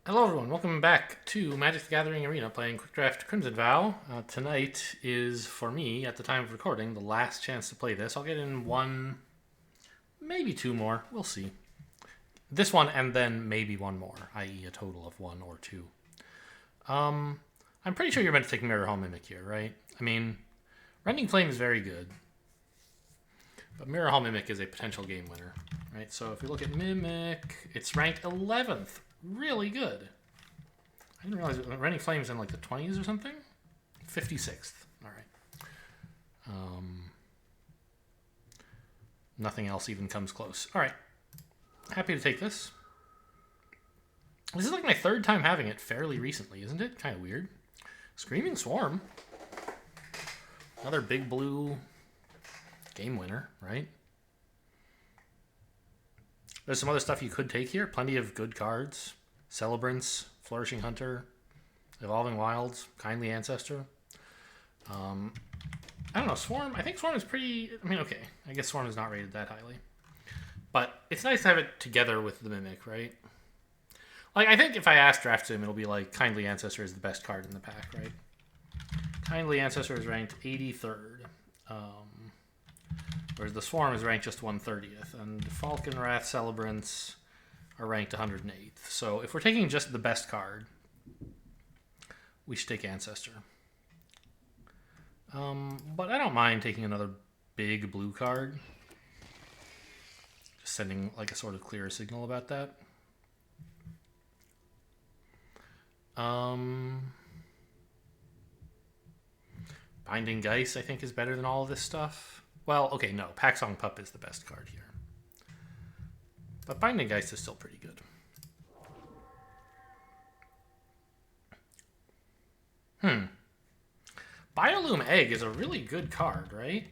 Hello everyone, welcome back to Magic the Gathering Arena playing Quick Draft Crimson Vow. Tonight is, for me, at the time of recording, the last chance to play this. I'll get in one, maybe two more, we'll see. This one and then maybe one more, i.e. a total of one or two. I'm pretty sure you're meant to take Mirror Hall Mimic here, right? I mean, Rending Flame is very good, but Mirror Hall Mimic is a potential game winner, right? So if we look at Mimic, it's ranked 11th. Really good. I didn't realize Rending Flame's in like the 20s or something. 56th. All right. Nothing else even comes close. All right. Happy to take this. This is like my third time having it fairly recently, isn't it? Kind of weird. Screaming Swarm. Another big blue game winner, right? There's some other stuff you could take here. Plenty of good cards. Celebrants, Flourishing Hunter, Evolving Wilds, Kindly Ancestor. I don't know, Swarm. I think Swarm is pretty... I mean, okay. I guess Swarm is not rated that highly. But it's nice to have it together with the Mimic, right? Like, I think if I ask Draft Sim, it'll be like Kindly Ancestor is the best card in the pack, right? Kindly Ancestor is ranked 83rd. Whereas the Swarm is ranked just 130th. And Falcon Wrath Celebrants are ranked 108th. So if we're taking just the best card, we should take Ancestor. But I don't mind taking another big blue card. Just sending like a sort of clearer signal about that. Binding Geist, I think, is better than all of this stuff. Well, okay, no. Paxong Pup is the best card here. But Binding Geist is still pretty good. Biolume Egg is a really good card, right?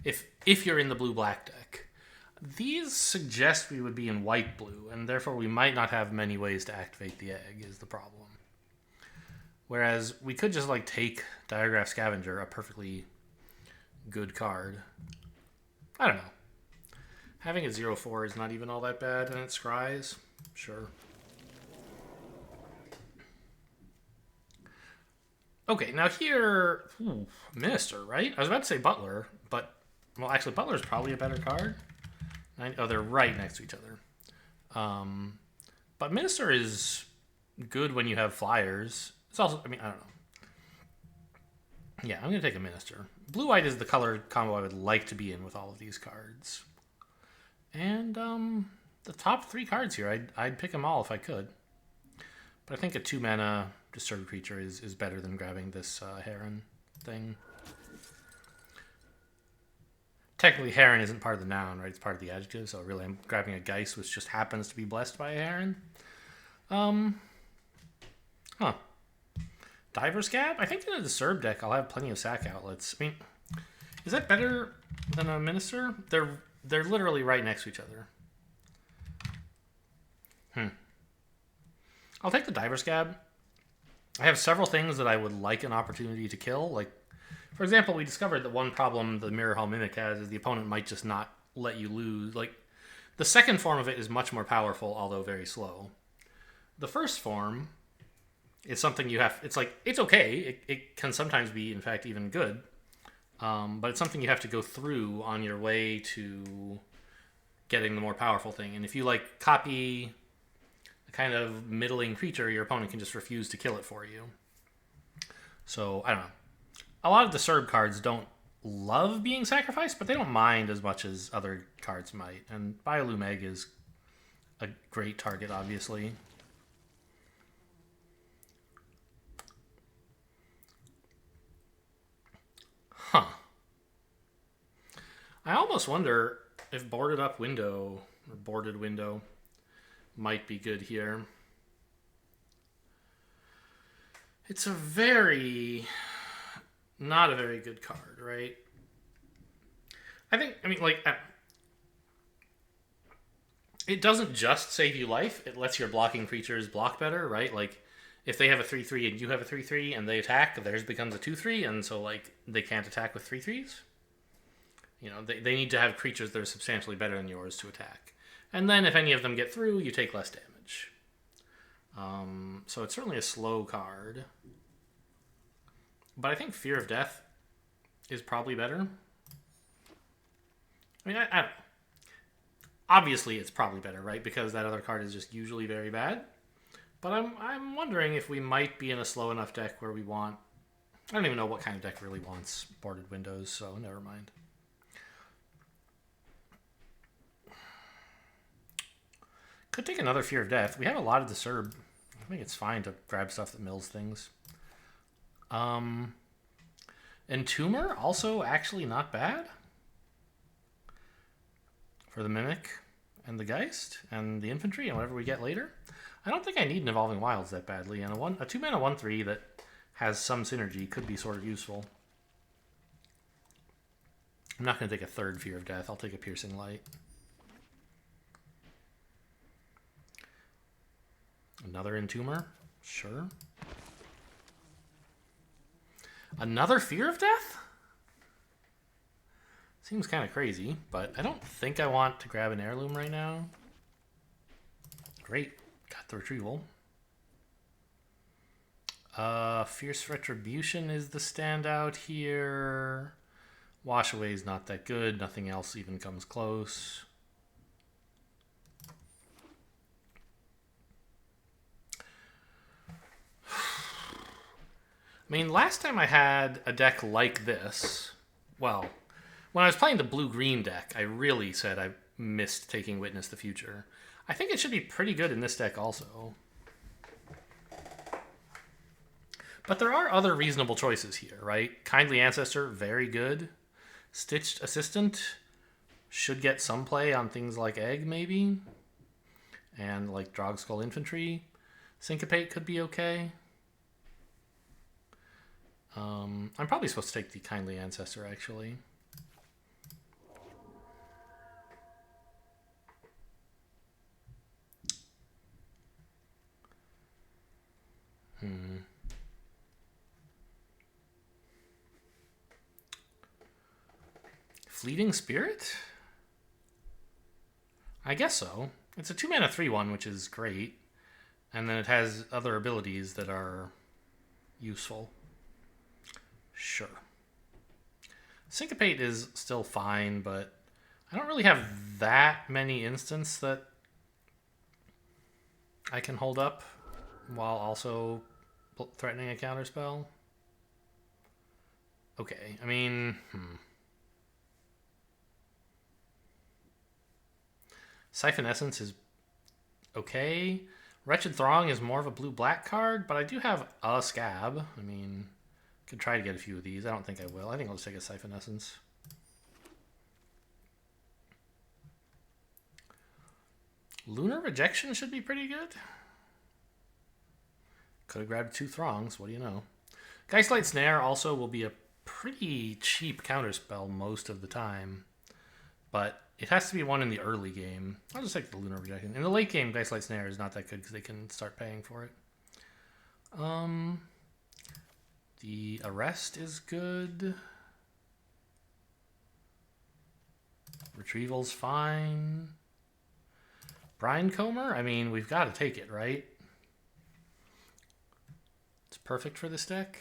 If you're in the blue-black deck. These suggest we would be in white-blue, and therefore we might not have many ways to activate the egg, is the problem. Whereas we could just, like, take Diagraph Scavenger, a perfectly good card. I don't know. Having a 0-4 is not even all that bad, and it scries. Sure. Okay, now here... Minister, right? I was about to say Butler, but... Well, actually, Butler's probably a better card. Oh, they're right next to each other. But Minister is good when you have flyers. It's also... I mean, I don't know. Yeah, I'm going to take a Minister. Blue-white is the color combo I would like to be in with all of these cards. And the top three cards here, I'd pick them all if I could. But I think a 2-mana Disturbed Creature is better than grabbing this Heron thing. Technically, Heron isn't part of the noun, right? It's part of the adjective, so really I'm grabbing a Geist which just happens to be blessed by a Heron. Diver Scab? I think in a Disturb deck I'll have plenty of sack outlets. I mean, is that better than a Minister? They're literally right next to each other. I'll take the Diver Scab. I have several things that I would like an opportunity to kill. Like, for example, we discovered that one problem the Mirror Hall Mimic has is the opponent might just not let you lose. Like, the second form of it is much more powerful, although very slow. The first form is something you have... It's like, it's okay. It can sometimes be, in fact, even good. But it's something you have to go through on your way to getting the more powerful thing. And if you, like, copy a kind of middling creature, your opponent can just refuse to kill it for you. So, I don't know. A lot of the Disturb cards don't love being sacrificed, but they don't mind as much as other cards might. And Biolume Egg is a great target, obviously. I almost wonder if Boarded Up Window, or Boarded Window, might be good here. It's a very... not a very good card, right? it doesn't just save you life. It lets your blocking creatures block better, right? Like, if they have a 3/3 and you have a 3/3 and they attack, theirs becomes a 2/3, and so, like, they can't attack with 3/3s. You know, they need to have creatures that are substantially better than yours to attack. And then if any of them get through, you take less damage. So it's certainly a slow card. But I think Fear of Death is probably better. I mean, I don't know. Obviously, it's probably better, right? Because that other card is just usually very bad. But I'm wondering if we might be in a slow enough deck where we want... I don't even know what kind of deck really wants boarded windows, so never mind. Could take another Fear of Death. We have a lot of Disturb. I think it's fine to grab stuff that mills things. Entomber, also actually not bad. For the Mimic and the Geist and the Infantry and whatever we get later. I don't think I need an Evolving Wilds that badly, and a 2-mana 1/3 that has some synergy could be sort of useful. I'm not going to take a third Fear of Death. I'll take a Piercing Light. Another Entomber? Sure. Another Fear of Death? Seems kind of crazy, but I don't think I want to grab an Heirloom right now. Great. Got the Retrieval. Fierce Retribution is the standout here. Wash Away is not that good. Nothing else even comes close. I mean, last time I had a deck like this, well, when I was playing the blue-green deck, I really said I missed taking Witness the Future. I think it should be pretty good in this deck also. But there are other reasonable choices here, right? Kindly Ancestor, very good. Stitched Assistant should get some play on things like Egg, maybe. And like Drogskull Infantry. Syncopate could be okay. I'm probably supposed to take the Kindly Ancestor, actually. Fleeting Spirit? I guess so. It's a 2-mana 3/1, which is great. And then it has other abilities that are useful. Sure. Syncopate is still fine, but I don't really have that many instances that I can hold up while also threatening a counterspell. Okay, I mean... Siphon Essence is okay. Wretched Throng is more of a blue-black card, but I do have a Scab. I mean, could try to get a few of these. I don't think I will. I think I'll just take a Siphon Essence. Lunar Rejection should be pretty good. Could have grabbed 2 Throngs. What do you know? Geistlight Snare also will be a pretty cheap counterspell most of the time, but it has to be one in the early game. I'll just take the Lunar Rejection. In the late game, Geistlight Snare is not that good because they can start paying for it. The Arrest is good. Retrieval's fine. Brindecomber? I mean, we've got to take it, right? It's perfect for this deck.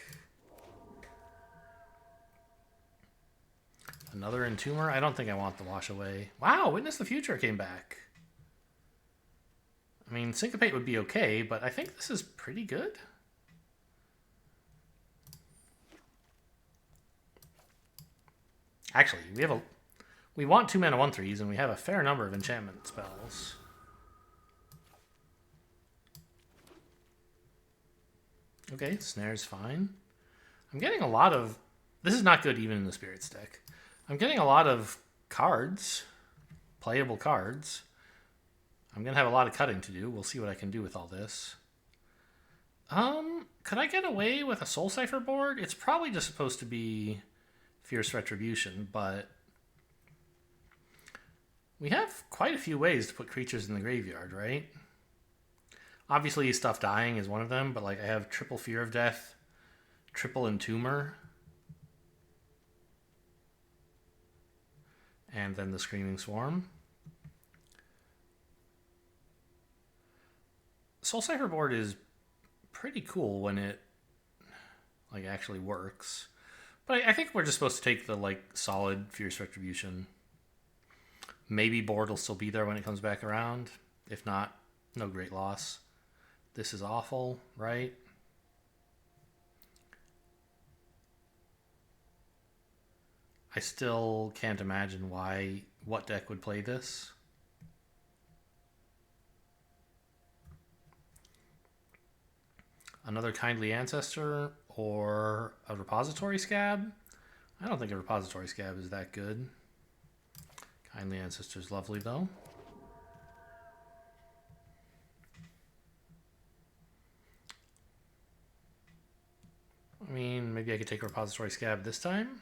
Another Entomber? I don't think I want the Wash Away. Wow, Witness the Future came back. I mean, Syncopate would be okay, but I think this is pretty good. Actually, we want 2-mana 1/3s, and we have a fair number of enchantment spells. Okay, Snare's fine. I'm getting a lot of... This is not good even in the Spirits deck. I'm getting a lot of cards, playable cards. I'm going to have a lot of cutting to do. We'll see what I can do with all this. Could I get away with a Soul Cipher board? It's probably just supposed to be Fierce Retribution, but we have quite a few ways to put creatures in the graveyard, right? Obviously, stuff dying is one of them, but like I have triple Fear of Death, triple Entomber, and then the Screaming Swarm. Soul Cipher board is pretty cool when it like actually works. But I think we're just supposed to take the like solid Fierce Retribution. Maybe board will still be there when it comes back around. If not, no great loss. This is awful, right? I still can't imagine what deck would play this. Another Kindly Ancestor or a Repository Scab? I don't think a Repository Scab is that good. Kindly Ancestor is lovely though. I mean, maybe I could take a Repository Scab this time.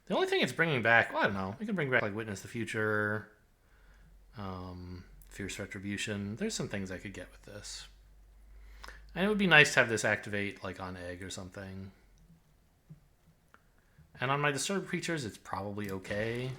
The only thing it's bringing back, well, I don't know. We can bring back like Witness the Future, Fierce Retribution. There's some things I could get with this. And it would be nice to have this activate like on Egg or something. And on my Disturbed Creatures, it's probably okay.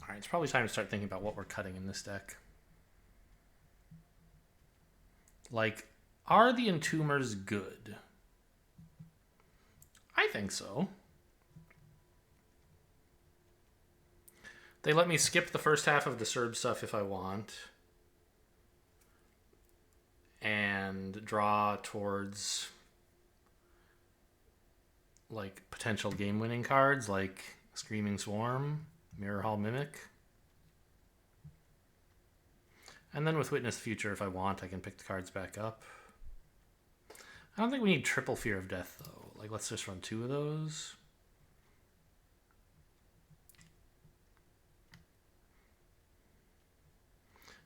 Alright, it's probably time to start thinking about what we're cutting in this deck. Like, are the Entombers good? I think so. They let me skip the first half of Disturbed stuff if I want. And draw towards like potential game-winning cards like Screaming Swarm, Mirror Hall Mimic. And then with Witness the Future, if I want, I can pick the cards back up. I don't think we need triple Fear of Death, though. Like, let's just run 2 of those.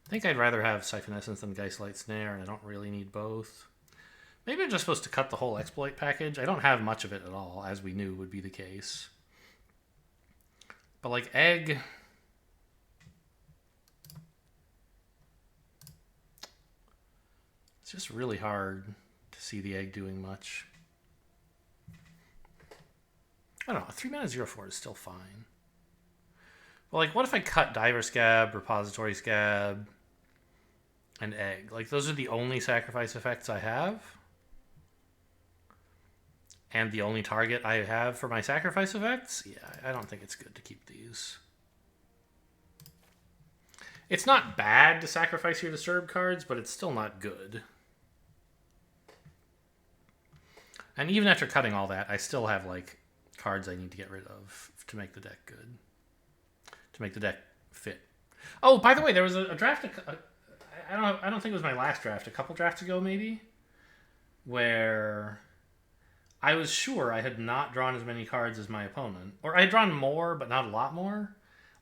I think I'd rather have Siphon Essence than Geistlight Snare, and I don't really need both. Maybe I'm just supposed to cut the whole exploit package. I don't have much of it at all, as we knew would be the case. But like Egg... it's just really hard to see the Egg doing much. I don't know, a 3-mana 0/4 is still fine. But like, what if I cut Diver Scab, Repository Scab, and Egg? Like, those are the only sacrifice effects I have. And the only target I have for my sacrifice effects? Yeah, I don't think it's good to keep these. It's not bad to sacrifice your Disturbed cards, but it's still not good. And even after cutting all that, I still have, like, cards I need to get rid of to make the deck good. To make the deck fit. Oh, by the way, there was a draft... I don't think it was my last draft. A couple drafts ago, maybe? Where... I was sure I had not drawn as many cards as my opponent. Or I had drawn more, but not a lot more.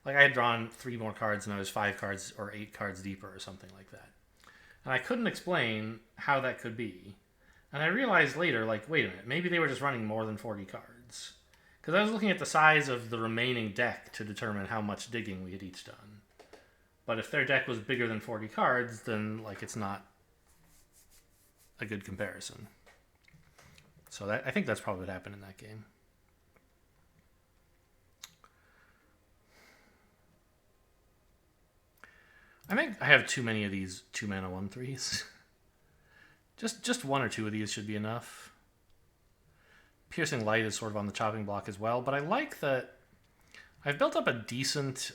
Like, I had drawn 3 more cards, and I was 5 cards or 8 cards deeper or something like that. And I couldn't explain how that could be. And I realized later, like, wait a minute, maybe they were just running more than 40 cards. Because I was looking at the size of the remaining deck to determine how much digging we had each done. But if their deck was bigger than 40 cards, then, like, it's not a good comparison. So I think that's probably what happened in that game. I think I have too many of these 2-mana 1/3s. Just 1 or 2 of these should be enough. Piercing Light is sort of on the chopping block as well, but I like that I've built up a decent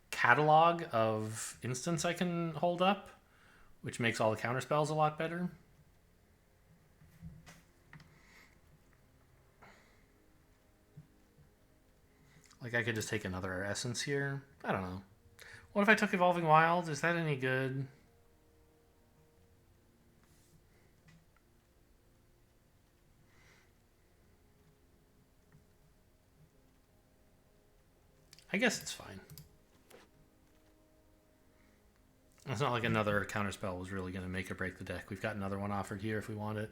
catalog of instants I can hold up, which makes all the counter spells a lot better. Like, I could just take another Essence here. I don't know. What if I took Evolving Wild? Is that any good? I guess it's fine. It's not like another counterspell was really going to make or break the deck. We've got another one offered here if we want it.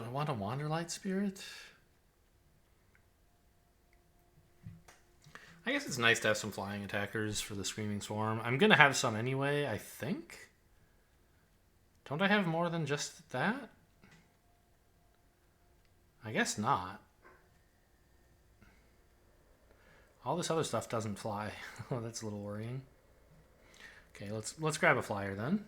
Do I want a Wanderlight Spirit? I guess it's nice to have some flying attackers for the Screaming Swarm. I'm going to have some anyway, I think. Don't I have more than just that? I guess not. All this other stuff doesn't fly. Oh, that's a little worrying. Okay, let's grab a flyer then.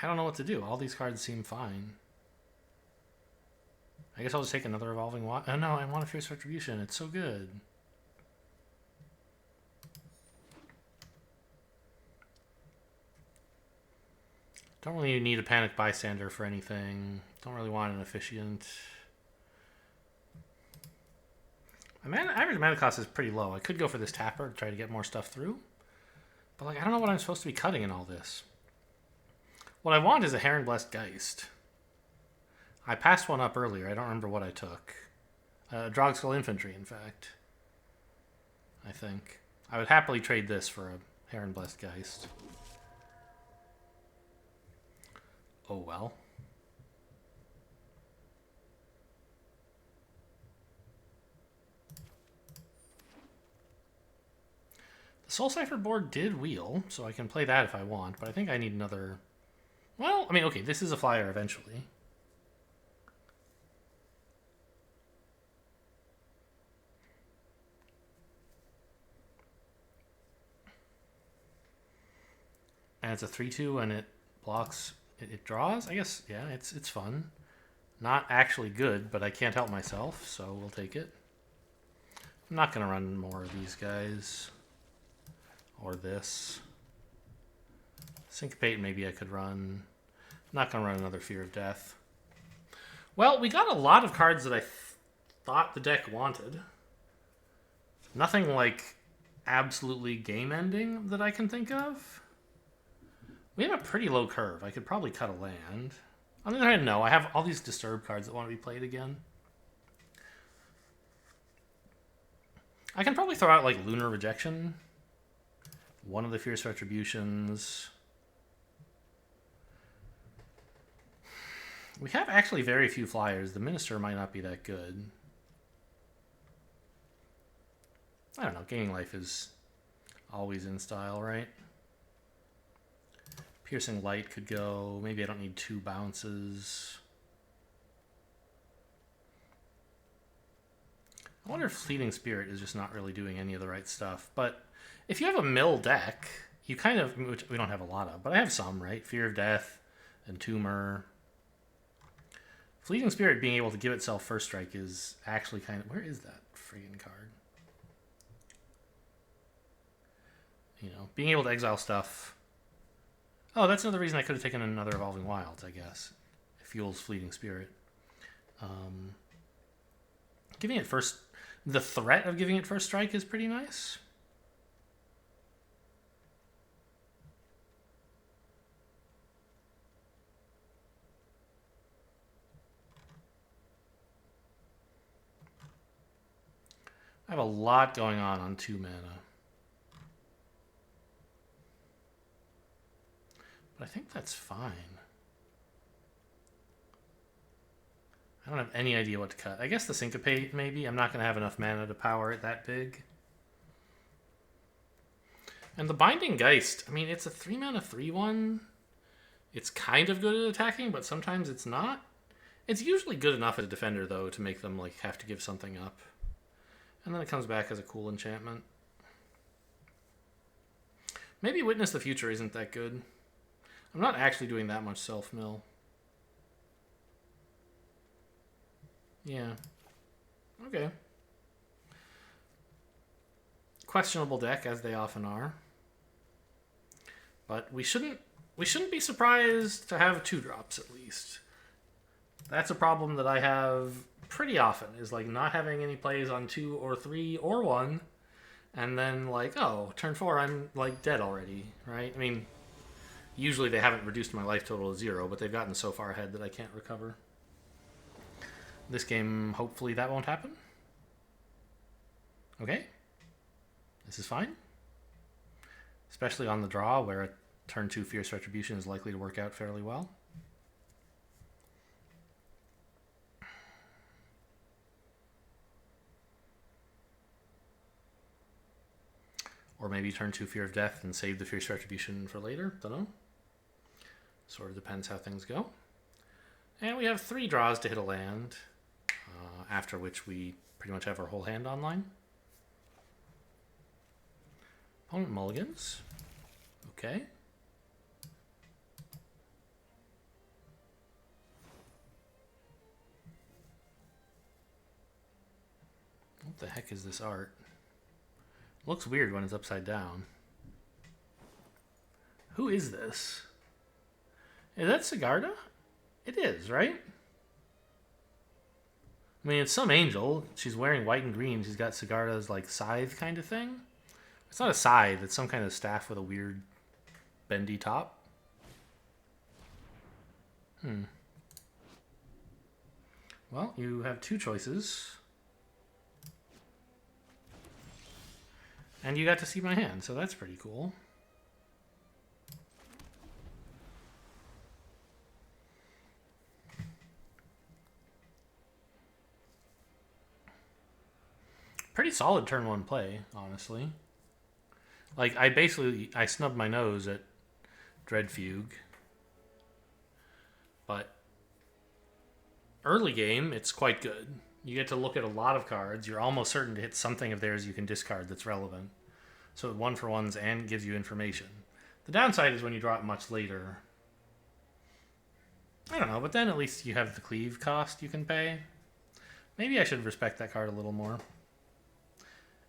I don't know what to do. All these cards seem fine. I guess I'll just take another Evolving Wild. Oh no, I want a Fierce Retribution. It's so good. Don't really need a Panic Bystander for anything. Don't really want an Officiant. My average mana cost is pretty low. I could go for this Tapper to try to get more stuff through. But like, I don't know what I'm supposed to be cutting in all this. What I want is a Heron Blessed Geist. I passed one up earlier. I don't remember what I took. Drogskull Infantry, in fact. I think. I would happily trade this for a Heron Blessed Geist. Oh well. The Soul Cipher board did wheel, so I can play that if I want, but I think I need another... Well, I mean, okay, this is a flyer eventually. And it's a 3/2 and it blocks, it draws, I guess. Yeah, it's fun. Not actually good, but I can't help myself, so we'll take it. I'm not going to run more of these guys. Or this. Syncopate maybe I could run. I'm not going to run another Fear of Death. Well, we got a lot of cards that I thought the deck wanted. Nothing like absolutely game-ending that I can think of. We have a pretty low curve. I could probably cut a land. On the other hand, no. I have all these Disturb cards that want to be played again. I can probably throw out like Lunar Rejection. One of the Fierce Retributions. We have actually very few flyers. The Minister might not be that good. I don't know. Gaining Life is always in style, right? Piercing Light could go. Maybe I don't need 2 bounces. I wonder if Fleeting Spirit is just not really doing any of the right stuff. But if you have a mill deck, you kind of, which we don't have a lot of, but I have some, right? Fear of Death, Entomber. Fleeting Spirit being able to give itself first strike is actually kind of... Where is that friggin' card? You know, being able to exile stuff. Oh, that's another reason I could have taken another Evolving Wilds, I guess. It fuels Fleeting Spirit. Giving it first... The threat of giving it first strike is pretty nice. I have a lot going on 2 mana. But I think that's fine. I don't have any idea what to cut. I guess the Syncopate, maybe. I'm not going to have enough mana to power it that big. And the Binding Geist, I mean, it's a 3 mana 3/1. It's kind of good at attacking, but sometimes it's not. It's usually good enough as a defender, though, to make them like have to give something up. And then it comes back as a cool enchantment. Maybe Witness the Future isn't that good. I'm not actually doing that much self-mill. Yeah. Okay. Questionable deck, as they often are. But we shouldn't be surprised to have 2-drops at least. That's a problem that I have pretty often, is like not having any plays on 2 or 3 or 1, and then like, oh, turn 4 I'm like dead already, right? I mean, Usually they haven't reduced my life total to 0, but they've gotten so far ahead that I can't recover. This game, hopefully that won't happen. Okay. This is fine. Especially on the draw, where a turn 2 Fierce Retribution is likely to work out fairly well. Or maybe turn 2 Fear of Death and save the Fierce Retribution for later. Don't know. Sort of depends how things go. And we have 3 draws to hit a land, after which we pretty much have our whole hand online. Opponent mulligans. Okay. What the heck is this art? Looks weird when it's upside down. Who is this? Is that Sigarda? It is, right? I mean, it's some angel. She's wearing white and green. She's got Sigarda's, like, scythe kind of thing. It's not a scythe. It's some kind of staff with a weird bendy top. Well, you have 2 choices. And you got to see my hand, so that's pretty cool. Pretty solid turn 1 play, honestly. Like, I snubbed my nose at Dreadfugue. But early game, it's quite good. You get to look at a lot of cards. You're almost certain to hit something of theirs you can discard that's relevant. So it 1-for-1s and gives you information. The downside is when you draw it much later. I don't know, but then at least you have the cleave cost you can pay. Maybe I should respect that card a little more.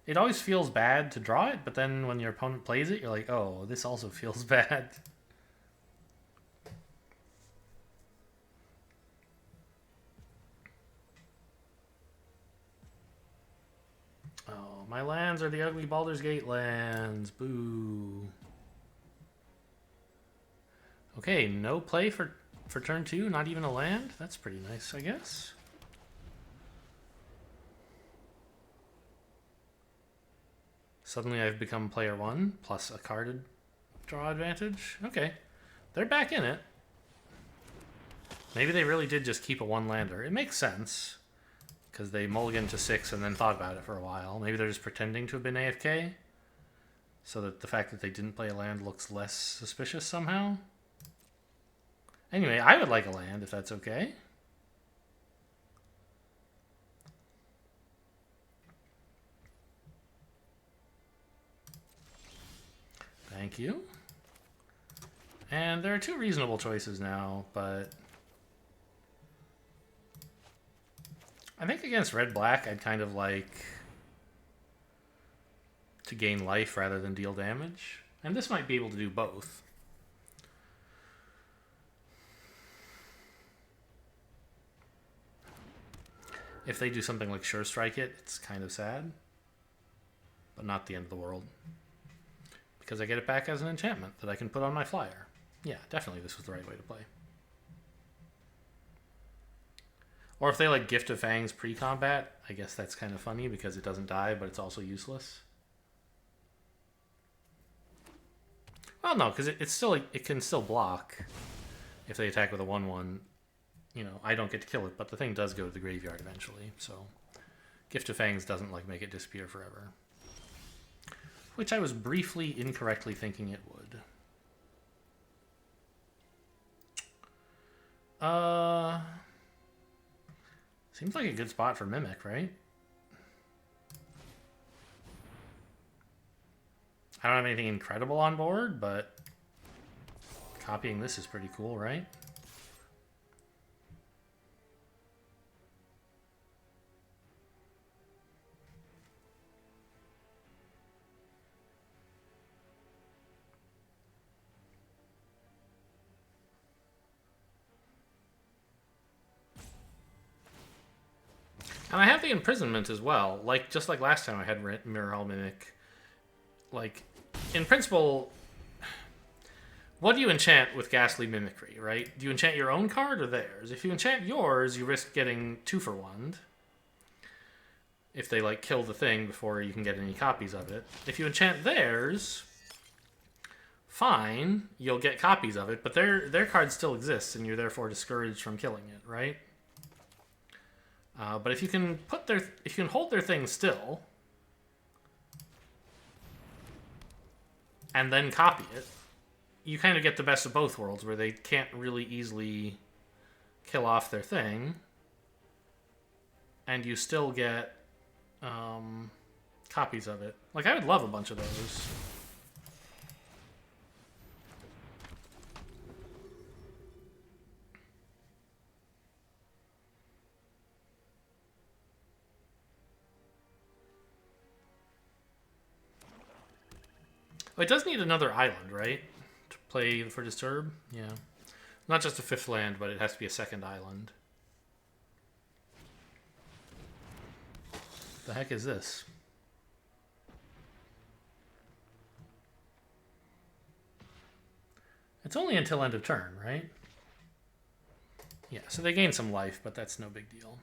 It always feels bad to draw it, but then when your opponent plays it, you're like, oh, this also feels bad. Oh, my lands are the ugly Baldur's Gate lands. Boo. Okay, no play for turn 2, not even a land? That's pretty nice, I guess. Suddenly I've become player 1, plus a carded draw advantage. Okay, they're back in it. Maybe they really did just keep a 1-lander. It makes sense, because they mulliganed to 6 and then thought about it for a while. Maybe they're just pretending to have been AFK, so that the fact that they didn't play a land looks less suspicious somehow. Anyway, I would like a land, if that's okay. Thank you. And there are 2 reasonable choices now, but I think against red-black, I'd kind of like to gain life rather than deal damage. And this might be able to do both. If they do something like Sure Strike it, it's kind of sad. But not the end of the world. Because I get it back as an enchantment that I can put on my flyer. Yeah, definitely this was the right way to play. Or if they like Gift of Fangs pre-combat, I guess that's kind of funny because it doesn't die, but it's also useless. Well, no, because it can still block if they attack with a 1/1. You know, I don't get to kill it, but the thing does go to the graveyard eventually. So, Gift of Fangs doesn't like make it disappear forever. Which I was briefly incorrectly thinking it would. Seems like a good spot for Mimic, right? I don't have anything incredible on board, but copying this is pretty cool, right? And I have the imprisonment as well. Like, just like last time I had Mirror Hall Mimic. Like, in principle, what do you enchant with Ghastly Mimicry, right? Do you enchant your own card or theirs? If you enchant yours, you risk getting 2 for 1. If they, like, kill the thing before you can get any copies of it. If you enchant theirs, fine, you'll get copies of it, but their card still exists, and you're therefore discouraged from killing it, right? But if you can hold their thing still, and then copy it, you kind of get the best of both worlds, where they can't really easily kill off their thing, and you still get copies of it. Like, I would love a bunch of those. Oh, it does need another island, right? To play for Disturb? Yeah. Not just a 5th land, but it has to be a 2nd island. The heck is this? It's only until end of turn, right? Yeah, so they gain some life, but that's no big deal.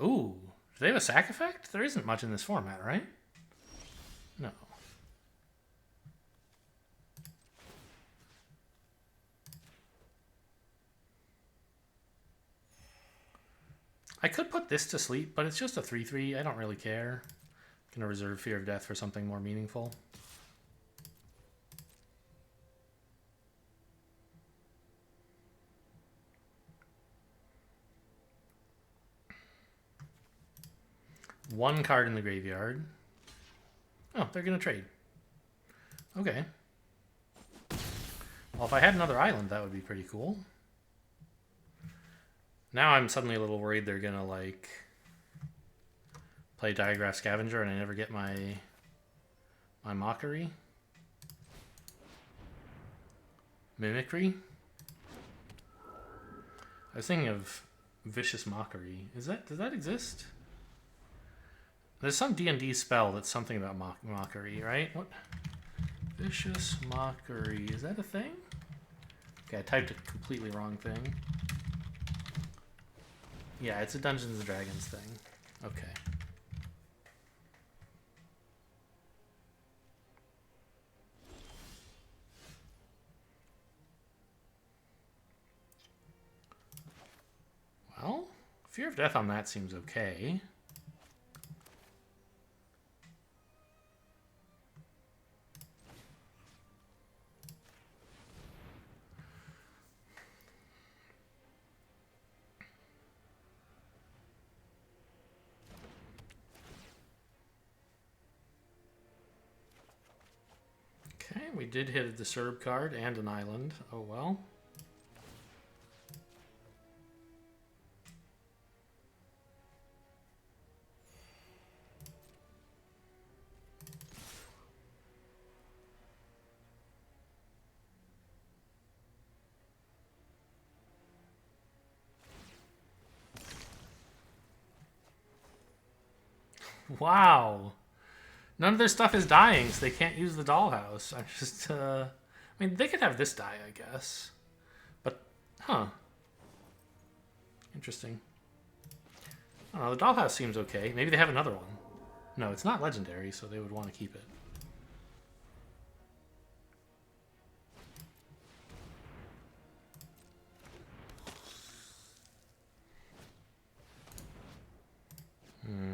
Ooh, do they have a sack effect? There isn't much in this format, right? No. I could put this to sleep, but it's just a 3/3. I don't really care. I'm gonna reserve Fear of Death for something more meaningful. One card in the graveyard. Oh, they're gonna trade. Okay. Well, if I had another island, that would be pretty cool. Now I'm suddenly a little worried they're gonna, like, play Diagraph Scavenger and I never get my Mockery. Mimicry. I was thinking of Vicious Mockery. Does that exist? There's some D&D spell that's something about Mockery, right? What? Vicious Mockery. Is that a thing? Okay, I typed a completely wrong thing. Yeah, it's a Dungeons & Dragons thing. Okay. Well, Fear of Death on that seems okay. Okay, we did hit a Disturb card and an island. Oh well. Wow. None of their stuff is dying, so they can't use the dollhouse. I'm just, I mean, they could have this die, I guess. But, huh. Interesting. I don't know, the dollhouse seems okay. Maybe they have another one. No, it's not legendary, so they would want to keep it.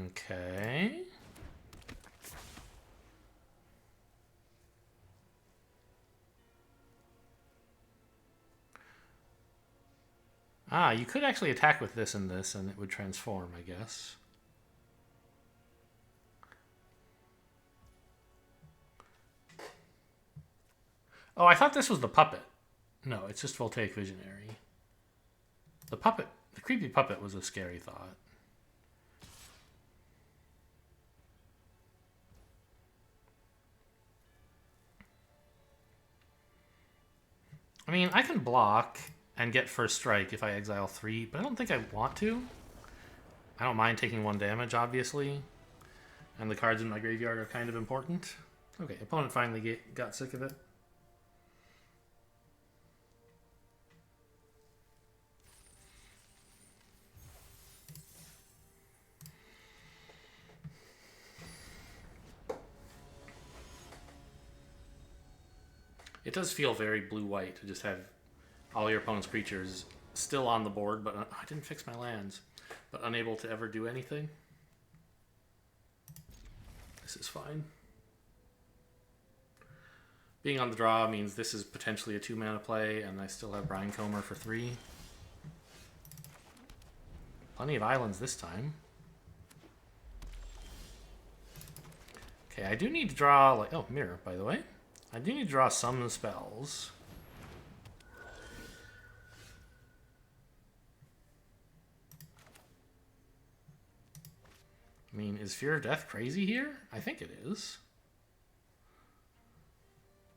Okay. Ah, you could actually attack with this and this, and it would transform, I guess. Oh, I thought this was the puppet. No, it's just Voltaic Visionary. The puppet, the creepy puppet was a scary thought. I mean, I can block and get first strike if I exile 3, but I don't think I want to. I don't mind taking 1 damage, obviously. And the cards in my graveyard are kind of important. Okay, opponent finally got sick of it. It does feel very blue-white to just have all your opponent's creatures still on the board, but I didn't fix my lands, but unable to ever do anything. This is fine. Being on the draw means this is potentially a 2-mana play, and I still have Braincomber for 3. Plenty of islands this time. Okay, I do need to draw, like, oh, mirror, by the way. I do need to draw some spells. I mean, is Fear of Death crazy here? I think it is.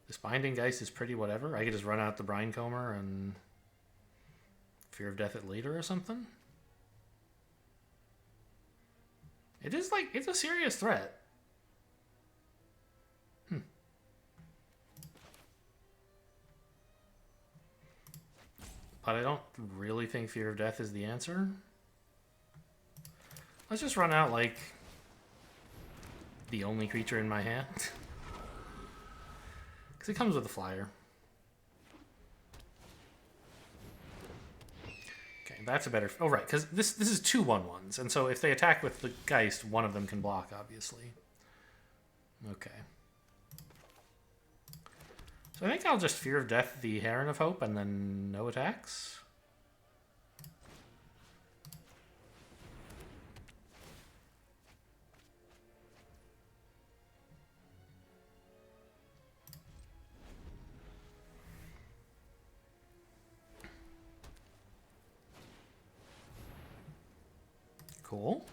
This Binding Geist is pretty whatever. I could just run out the Braincomber and Fear of Death it later or something. It is like, it's a serious threat. But I don't really think Fear of Death is the answer. Let's just run out like the only creature in my hand. Because it comes with a flyer. Okay, that's a better... Oh, right, because this is 2 1/1s. And so if they attack with the Geist, one of them can block, obviously. Okay. So I think I'll just Fear of Death the Heron of Hope and then no attacks. Cool.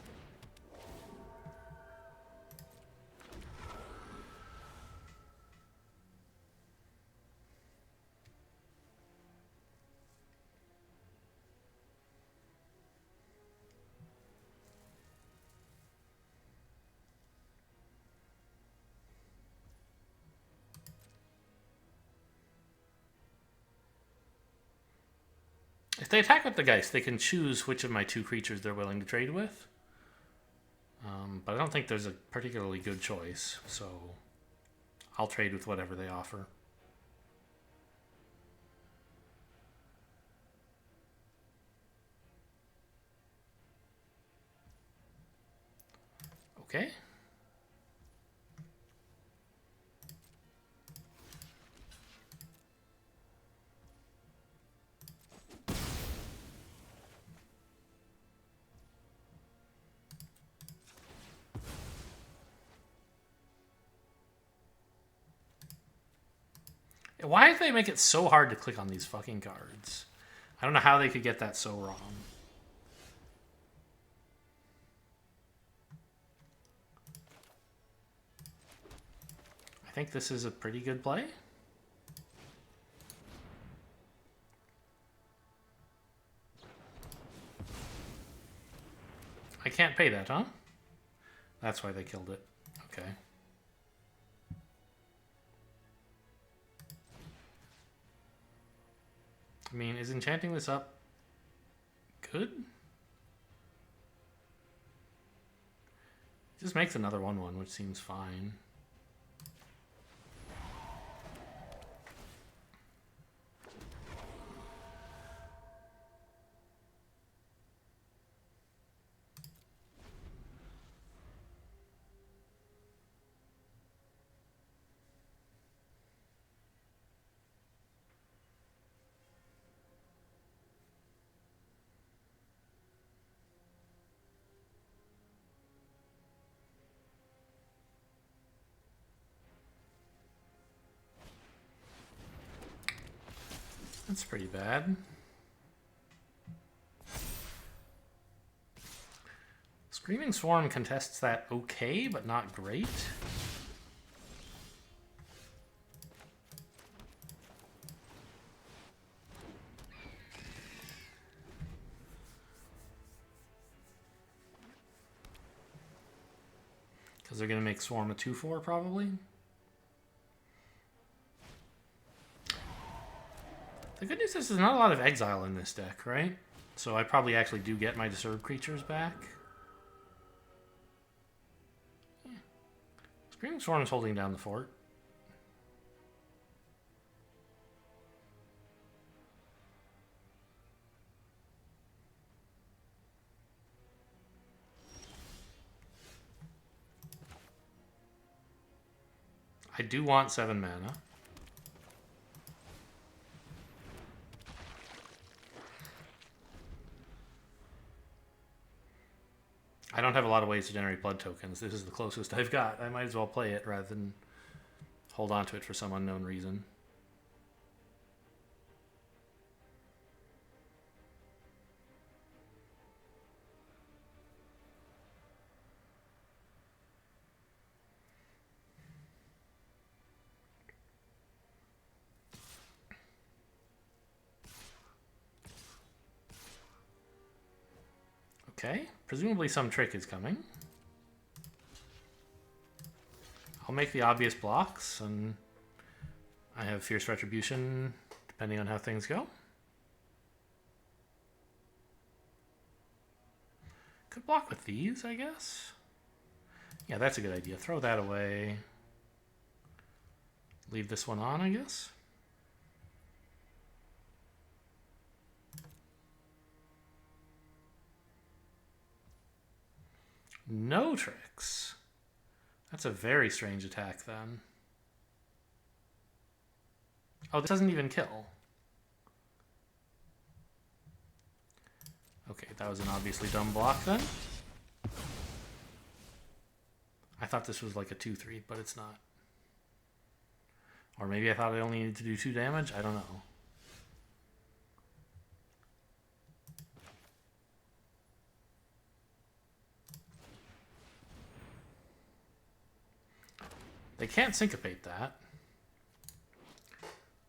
If they attack with the Geist, they can choose which of my 2 creatures they're willing to trade with. But I don't think there's a particularly good choice, so I'll trade with whatever they offer. Okay. Why did they make it so hard to click on these fucking cards? I don't know how they could get that so wrong. I think this is a pretty good play. I can't pay that, huh? That's why they killed it. Okay. I mean, is enchanting this up good? It just makes another 1/1, which seems fine. That's pretty bad. Screaming Swarm contests that okay, but not great. Because they're going to make Swarm a 2/4 probably. The good news is there's not a lot of exile in this deck, right? So I probably actually do get my disturbed creatures back. Yeah. Screaming Swarm is holding down the fort. I do want 7 mana. I don't have a lot of ways to generate blood tokens. This is the closest I've got. I might as well play it rather than hold on to it for some unknown reason. Okay, presumably some trick is coming. I'll make the obvious blocks, and I have Fierce Retribution, depending on how things go. Could block with these, I guess. Yeah, that's a good idea. Throw that away. Leave this one on, I guess. No tricks. That's a very strange attack, then. Oh, this doesn't even kill. Okay, that was an obviously dumb block, then. I thought this was like a 2/3, but it's not. Or maybe I thought I only needed to do 2 damage? I don't know. They can't syncopate that.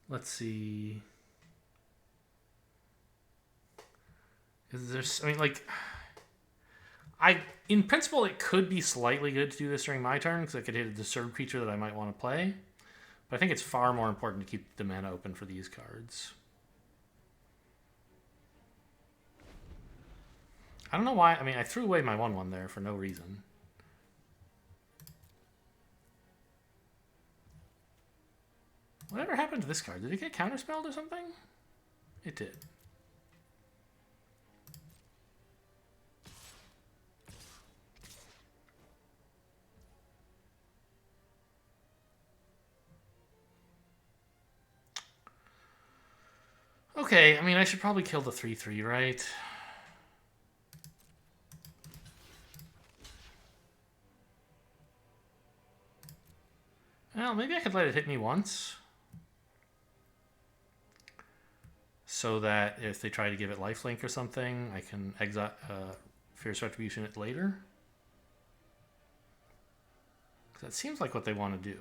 Let's see. Is there... I mean, like... in principle, it could be slightly good to do this during my turn, because I could hit a disturbed creature that I might want to play. But I think it's far more important to keep the mana open for these cards. I don't know why. I mean, I threw away my 1/1 there for no reason. Whatever happened to this card? Did it get counterspelled or something? It did. Okay, I mean, I should probably kill the 3/3, right? Well, maybe I could let it hit me once. So that if they try to give it lifelink or something, I can exile, Fierce Retribution it later. That seems like what they want to do.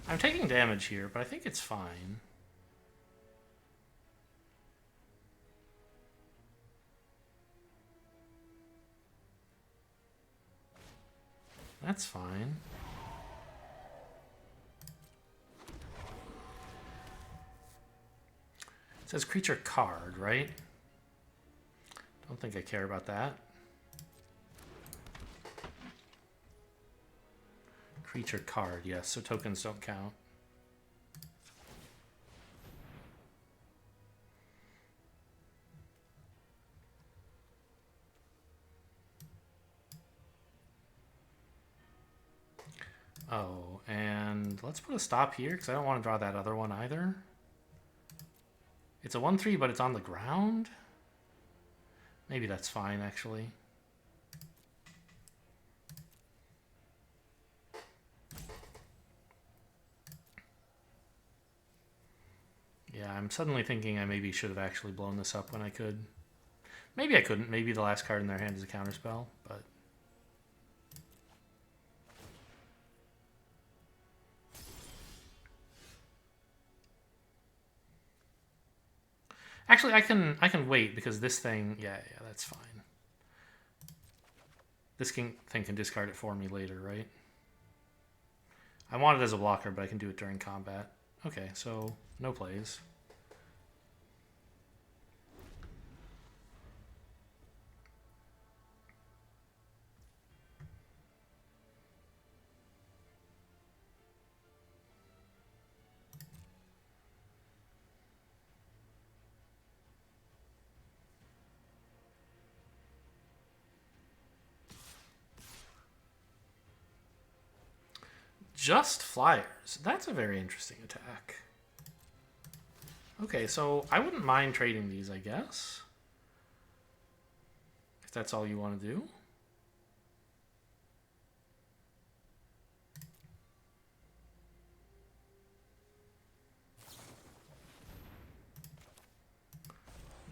I'm taking damage here, but I think it's fine. That's fine. It says creature card, right? Don't think I care about that. Creature card, yes, so tokens don't count. Oh, and let's put a stop here, because I don't want to draw that other one either. It's a 1/3, but it's on the ground? Maybe that's fine, actually. Yeah, I'm suddenly thinking I maybe should have actually blown this up when I could. Maybe I couldn't. Maybe the last card in their hand is a counterspell, but... Actually, I can wait, because this thing... Yeah, that's fine. This thing can discard it for me later, right? I want it as a blocker, but I can do it during combat. Okay, so no plays. Just flyers. That's a very interesting attack. Okay, so I wouldn't mind trading these, I guess. If that's all you want to do.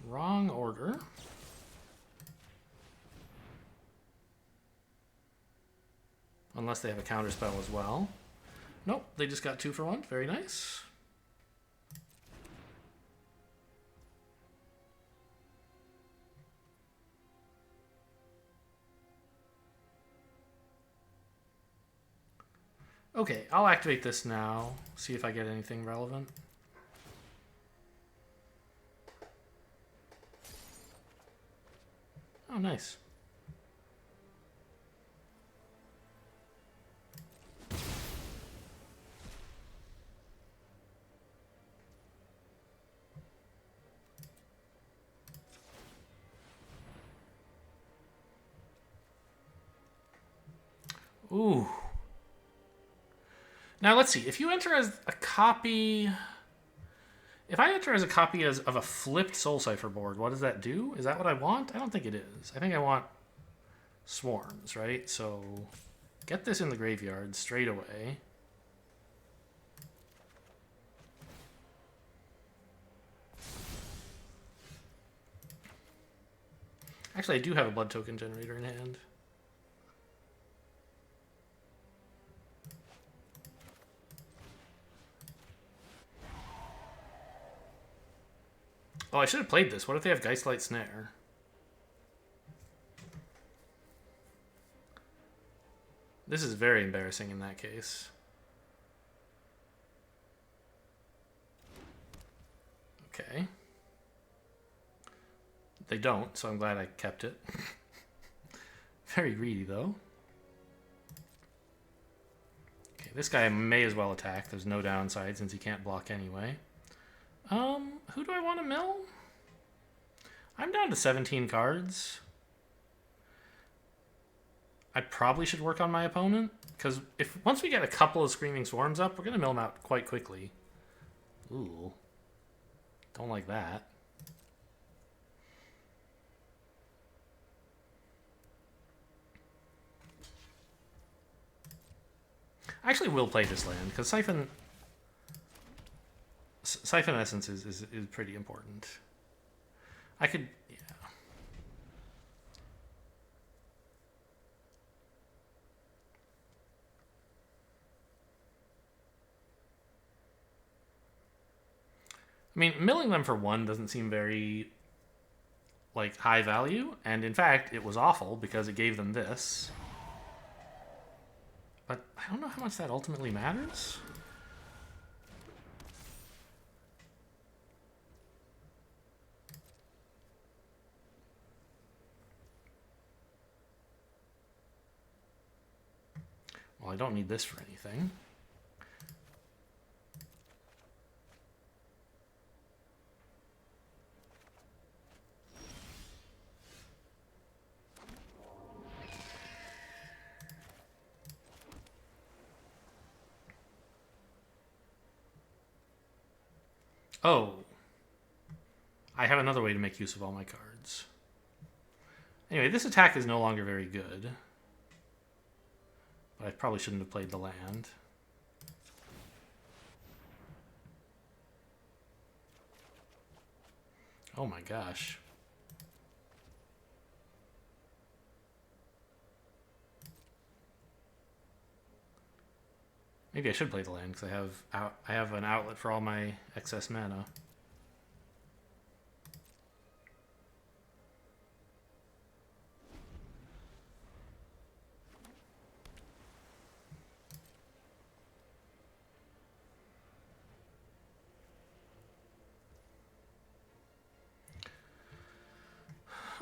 Wrong order. Unless they have a counter spell as well. Nope, they just got 2 for 1. Very nice. Okay, I'll activate this now. See if I get anything relevant. Oh, nice. Ooh. Now let's see. If you enter as a copy... If I enter as a copy of a flipped Soul Cipher board, what does that do? Is that what I want? I don't think it is. I think I want swarms, right? So get this in the graveyard straight away. Actually, I do have a blood token generator in hand. Oh, I should have played this. What if they have Geistlight Snare? This is very embarrassing in that case. Okay. They don't, so I'm glad I kept it. Very greedy, though. Okay, this guy may as well attack. There's no downside since he can't block anyway. Who do I want to mill? I'm down to 17 cards. I probably should work on my opponent, because once we get a couple of Screaming Swarms up, we're going to mill them out quite quickly. Ooh. Don't like that. I actually will play this land, because Siphon Essence is pretty important. I could... yeah. I mean, milling them for 1 doesn't seem very, like, high value. And in fact, it was awful because it gave them this. But I don't know how much that ultimately matters. Well, I don't need this for anything. Oh. I have another way to make use of all my cards. Anyway, this attack is no longer very good. But I probably shouldn't have played the land. Oh my gosh. Maybe I should play the land because I have an outlet for all my excess mana.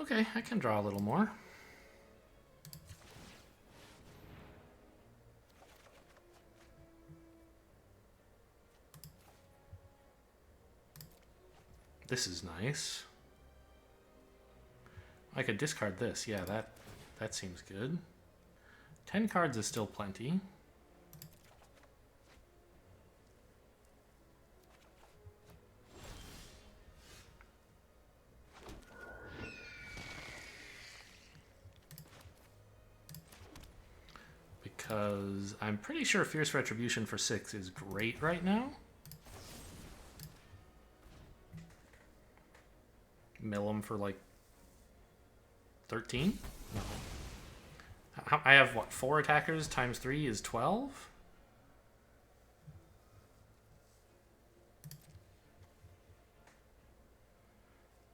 Okay, I can draw a little more. This is nice. I could discard this. Yeah, that seems good. 10 cards is still plenty. Because I'm pretty sure Fierce Retribution for 6 is great right now. Mill them for like 13? No. I have, what, 4 attackers times 3 is 12?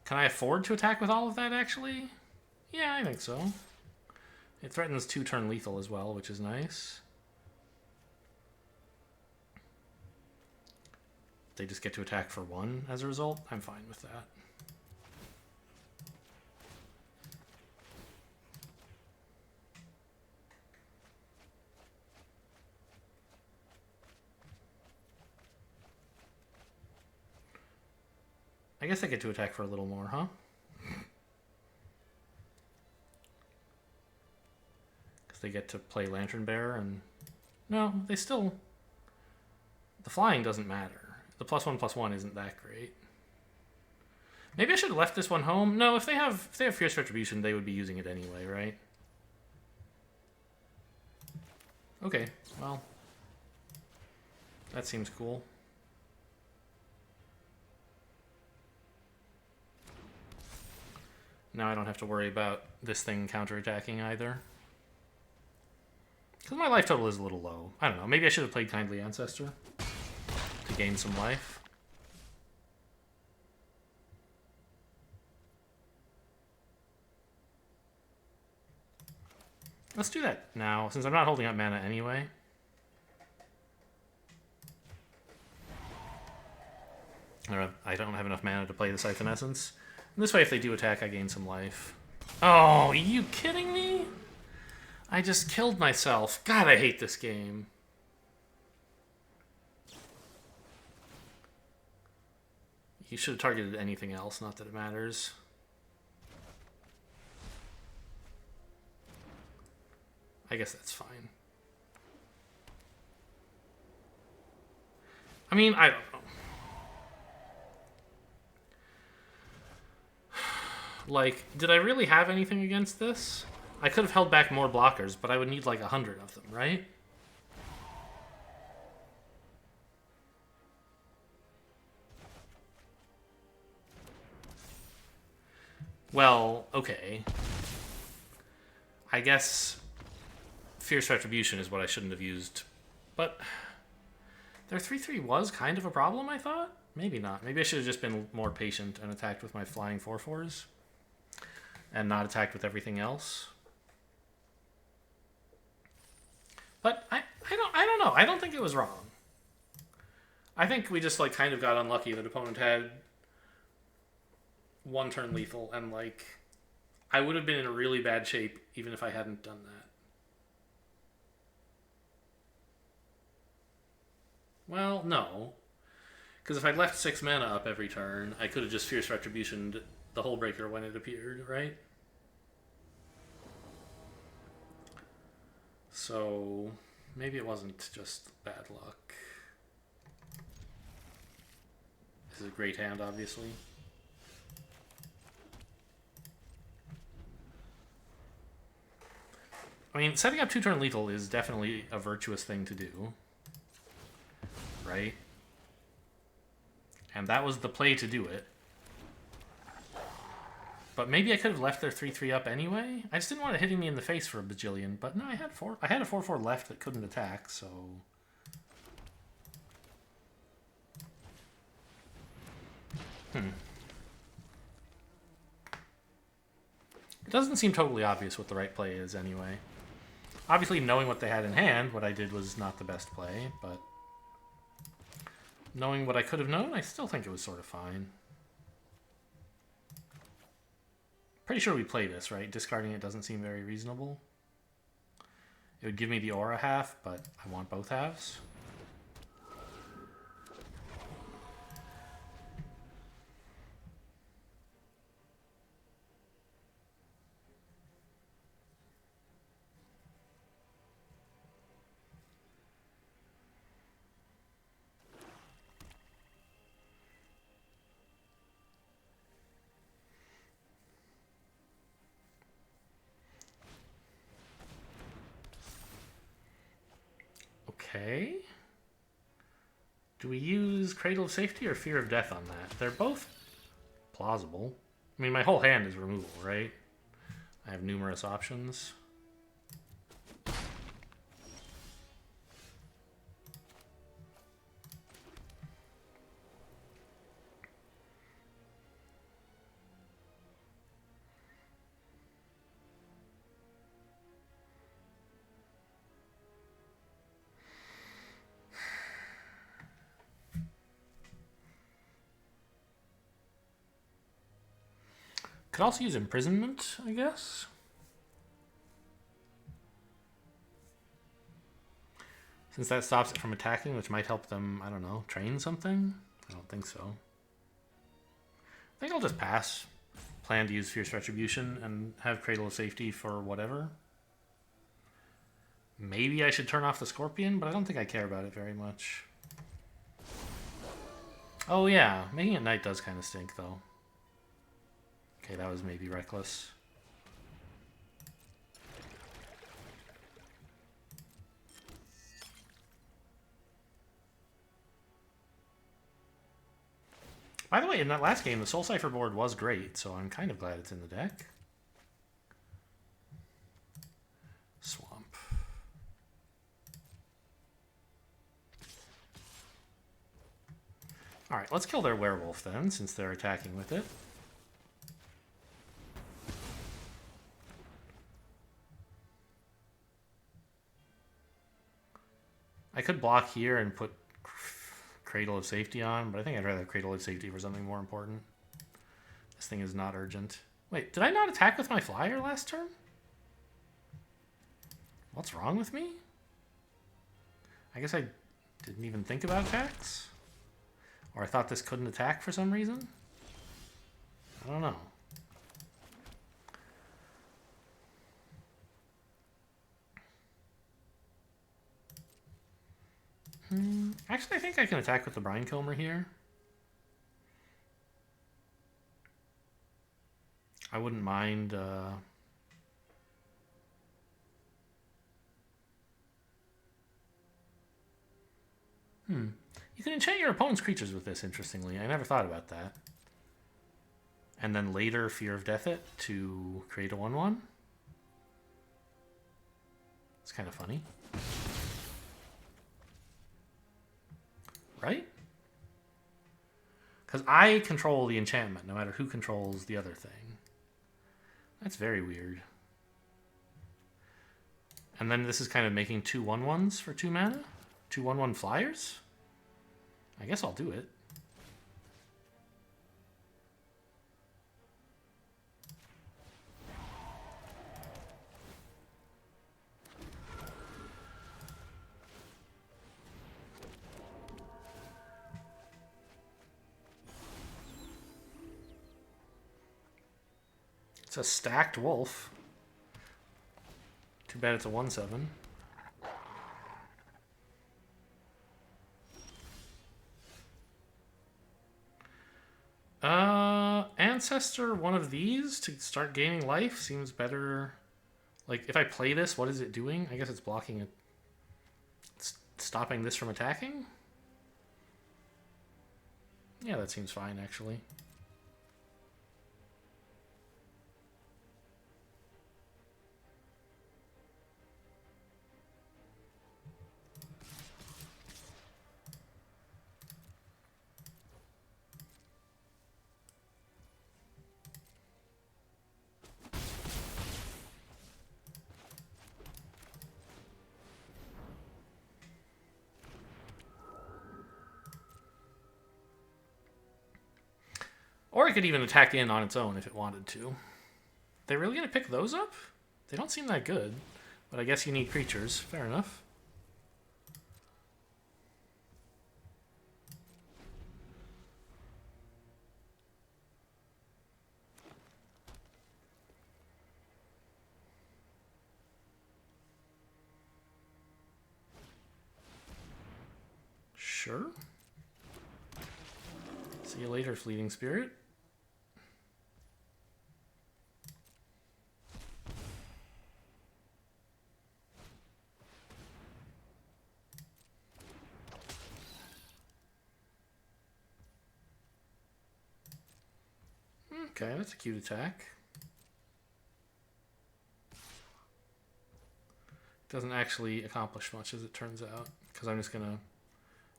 Can I afford to attack with all of that, actually? Yeah, I think so. It threatens 2-turn lethal as well, which is nice. They just get to attack for 1 as a result. I'm fine with that. I guess I get to attack for a little more, huh? Because they get to play Lantern Bearer and... No, they still... The flying doesn't matter. The +1/+1 isn't that great. Maybe I should have left this one home. No, if they have Fierce Retribution, they would be using it anyway, right? Okay, well... That seems cool. Now I don't have to worry about this thing counterattacking either. Because my life total is a little low. I don't know. Maybe I should have played Kindly Ancestor to gain some life. Let's do that now, since I'm not holding up mana anyway. I don't have enough mana to play the Siphon Essence. And this way, if they do attack, I gain some life. Oh, are you kidding me? I just killed myself. God, I hate this game. You should have targeted anything else, not that it matters. I guess that's fine. I mean, I don't know. Like, did I really have anything against this? I could have held back more blockers, but I would need like 100 of them, right? Well, okay. I guess Fierce Retribution is what I shouldn't have used. But their 3/3 was kind of a problem, I thought? Maybe not. Maybe I should have just been more patient and attacked with my flying 4/4s. And not attacked with everything else. But I don't know. I don't think it was wrong. I think we just like kind of got unlucky that opponent had 1-turn lethal, and like I would have been in a really bad shape even if I hadn't done that. Well, no. Because if I'd left 6 mana up every turn, I could have just Fierce Retributioned the Hullbreaker when it appeared, right? So maybe it wasn't just bad luck. This is a great hand, obviously. I mean, setting up 2-turn lethal is definitely a virtuous thing to do. Right? And that was the play to do it. But maybe I could have left their 3/3 up anyway. I just didn't want it hitting me in the face for a bajillion. But no, I had a 4/4 left that couldn't attack, so... It doesn't seem totally obvious what the right play is anyway. Obviously, knowing what they had in hand, what I did was not the best play, but... Knowing what I could have known, I still think it was sort of fine. Pretty sure we play this, right? Discarding it doesn't seem very reasonable. It would give me the aura half, but I want both halves. Okay. Do we use Cradle of Safety or Fear of Death on that? They're both plausible. I mean, my whole hand is removal, right? I have numerous options. Could also use Imprisonment, I guess. Since that stops it from attacking, which might help them, I don't know, train something? I don't think so. I think I'll just pass. Plan to use Fierce Retribution and have Cradle of Safety for whatever. Maybe I should turn off the Scorpion, but I don't think I care about it very much. Oh yeah, making it night does kind of stink though. Okay, that was maybe reckless. By the way, in that last game, the Soul Cipher board was great, so I'm kind of glad it's in the deck. Swamp. Alright, let's kill their werewolf then, since they're attacking with it. I could block here and put Cradle of Safety on, but I think I'd rather have Cradle of Safety for something more important. This thing is not urgent. Wait, did I not attack with my flyer last turn? What's wrong with me? I guess I didn't even think about attacks? Or I thought this couldn't attack for some reason? I don't know. Actually, I think I can attack with the Brinecomber here. I wouldn't mind... You can enchant your opponent's creatures with this, interestingly. I never thought about that. And then later Fear of Death it to create a 1/1. It's kind of funny. Right? Because I control the enchantment, no matter who controls the other thing. That's very weird. And then this is kind of making 2 1/1s for 2 mana? 2 1/1 flyers? I guess I'll do it. It's a stacked wolf. Too bad it's a 1/7. Ancestor, one of these to start gaining life seems better. Like, if I play this, what is it doing? I guess it's blocking it. It's stopping this from attacking? Yeah, that seems fine, actually. Or it could even attack in on its own if it wanted to. They really gonna pick those up? They don't seem that good. But I guess you need creatures. Fair enough. Sure. See you later, Fleeting Spirit. Okay, that's a cute attack. Doesn't actually accomplish much, as it turns out, because I'm just gonna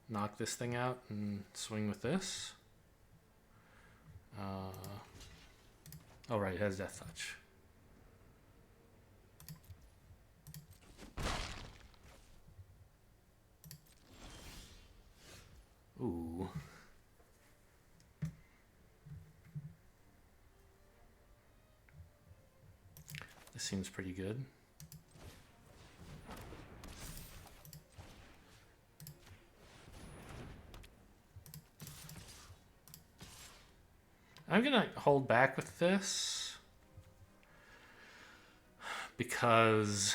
knock this thing out and swing with this. Oh right, it has Death Touch. Ooh. This seems pretty good. I'm gonna hold back with this because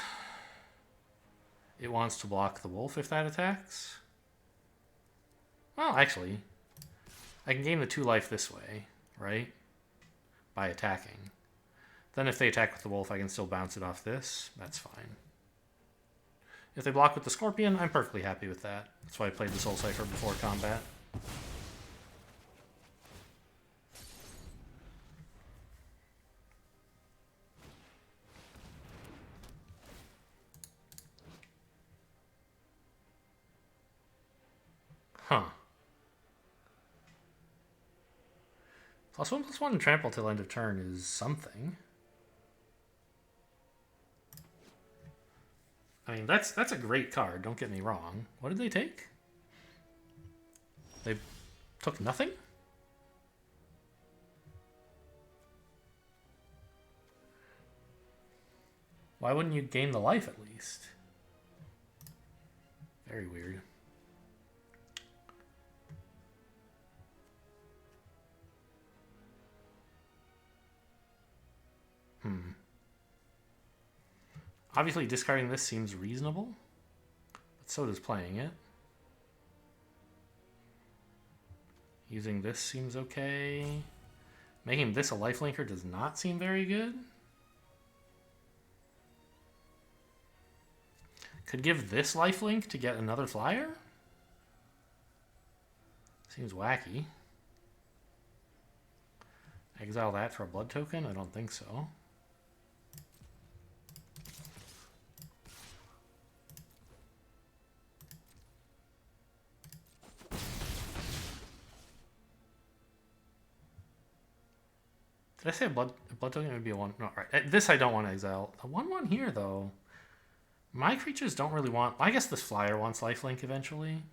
it wants to block the wolf if that attacks. Well, actually, I can gain the 2 life this way, right? By attacking. Then if they attack with the wolf, I can still bounce it off this. That's fine. If they block with the scorpion, I'm perfectly happy with that. That's why I played the Soul Cipher before combat. Huh. +1/+1 and trample till end of turn is something. I mean, that's a great card, don't get me wrong. What did they take? They took nothing? Why wouldn't you gain the life at least? Very weird. Obviously, discarding this seems reasonable, but so does playing it. Using this seems okay. Making this a lifelinker does not seem very good. Could give this lifelink to get another flyer? Seems wacky. Exile that for a blood token? I don't think so. Did I say a blood token would be a 1? No, right. This I don't want to exile. The 1/1 here, though. My creatures don't really want... I guess this flyer wants lifelink eventually.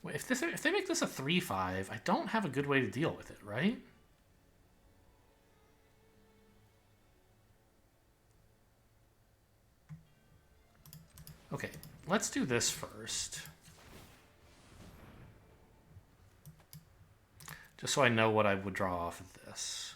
Wait, if they make this a 3/5, I don't have a good way to deal with it, right? Okay, let's do this first. Just so I know what I would draw off of this.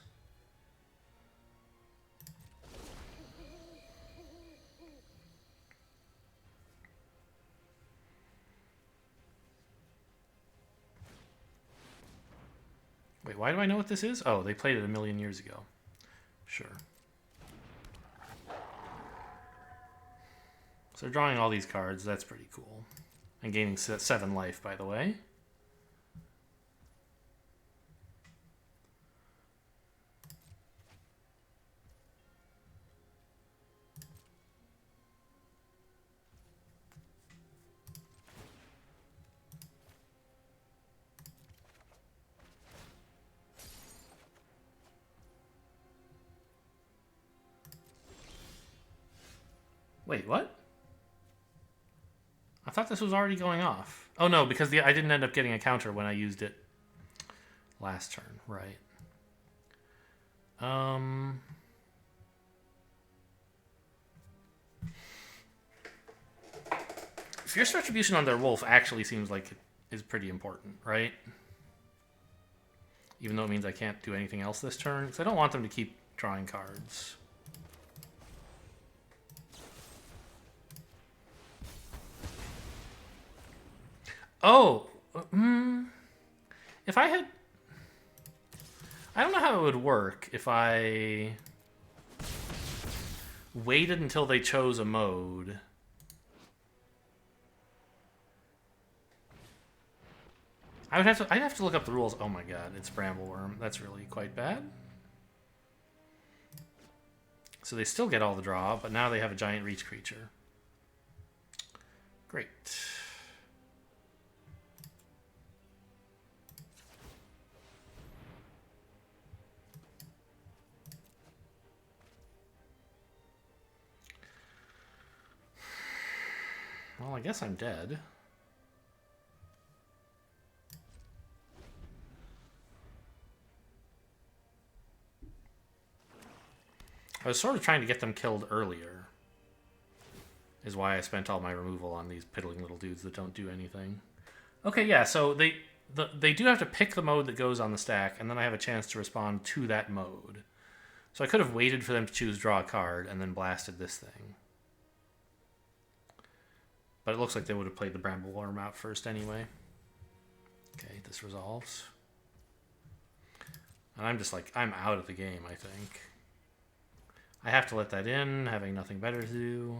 Wait, why do I know what this is? Oh, they played it a million years ago. Sure. So they're drawing all these cards. That's pretty cool. And gaining 7 life, by the way. Wait, what? I thought this was already going off. Oh no, because I didn't end up getting a counter when I used it last turn. Right. Fierce Retribution on their wolf actually seems like it is pretty important, right? Even though it means I can't do anything else this turn, because I don't want them to keep drawing cards. Oh, if I had... I don't know how it would work if I waited until they chose a mode. I'd have to look up the rules. Oh my god, it's Bramble Wurm. That's really quite bad. So they still get all the draw, but now they have a giant reach creature. Great. Well, I guess I'm dead. I was sort of trying to get them killed earlier. Is why I spent all my removal on these piddling little dudes that don't do anything. Okay, yeah, so they do have to pick the mode that goes on the stack, and then I have a chance to respond to that mode. So I could have waited for them to choose draw a card and then blasted this thing. But it looks like they would have played the Bramble Wurm out first anyway. Okay, this resolves. And I'm just like, I'm out of the game, I think. I have to let that in, having nothing better to do.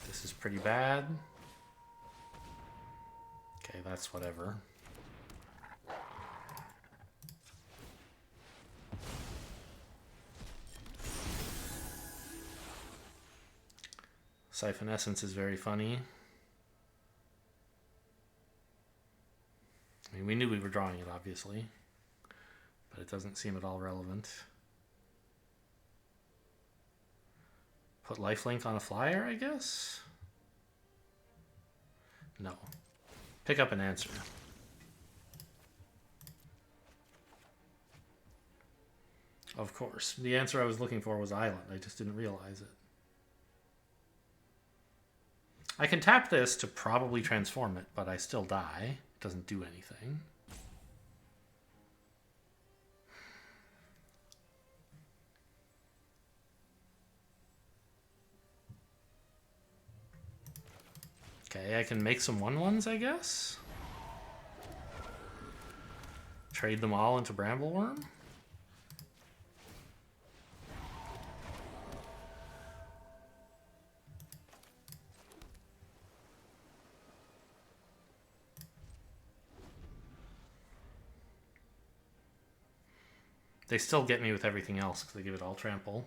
This is pretty bad. Okay, that's whatever. Siphon Essence is very funny. I mean, we knew we were drawing it, obviously, but it doesn't seem at all relevant. Put lifelink on a flyer, I guess? No. Pick up an answer. Of course. The answer I was looking for was island. I just didn't realize it. I can tap this to probably transform it, but I still die. It doesn't do anything. Okay, I can make some 1/1s, I guess. Trade them all into Bramble Wurm. They still get me with everything else because they give it all trample.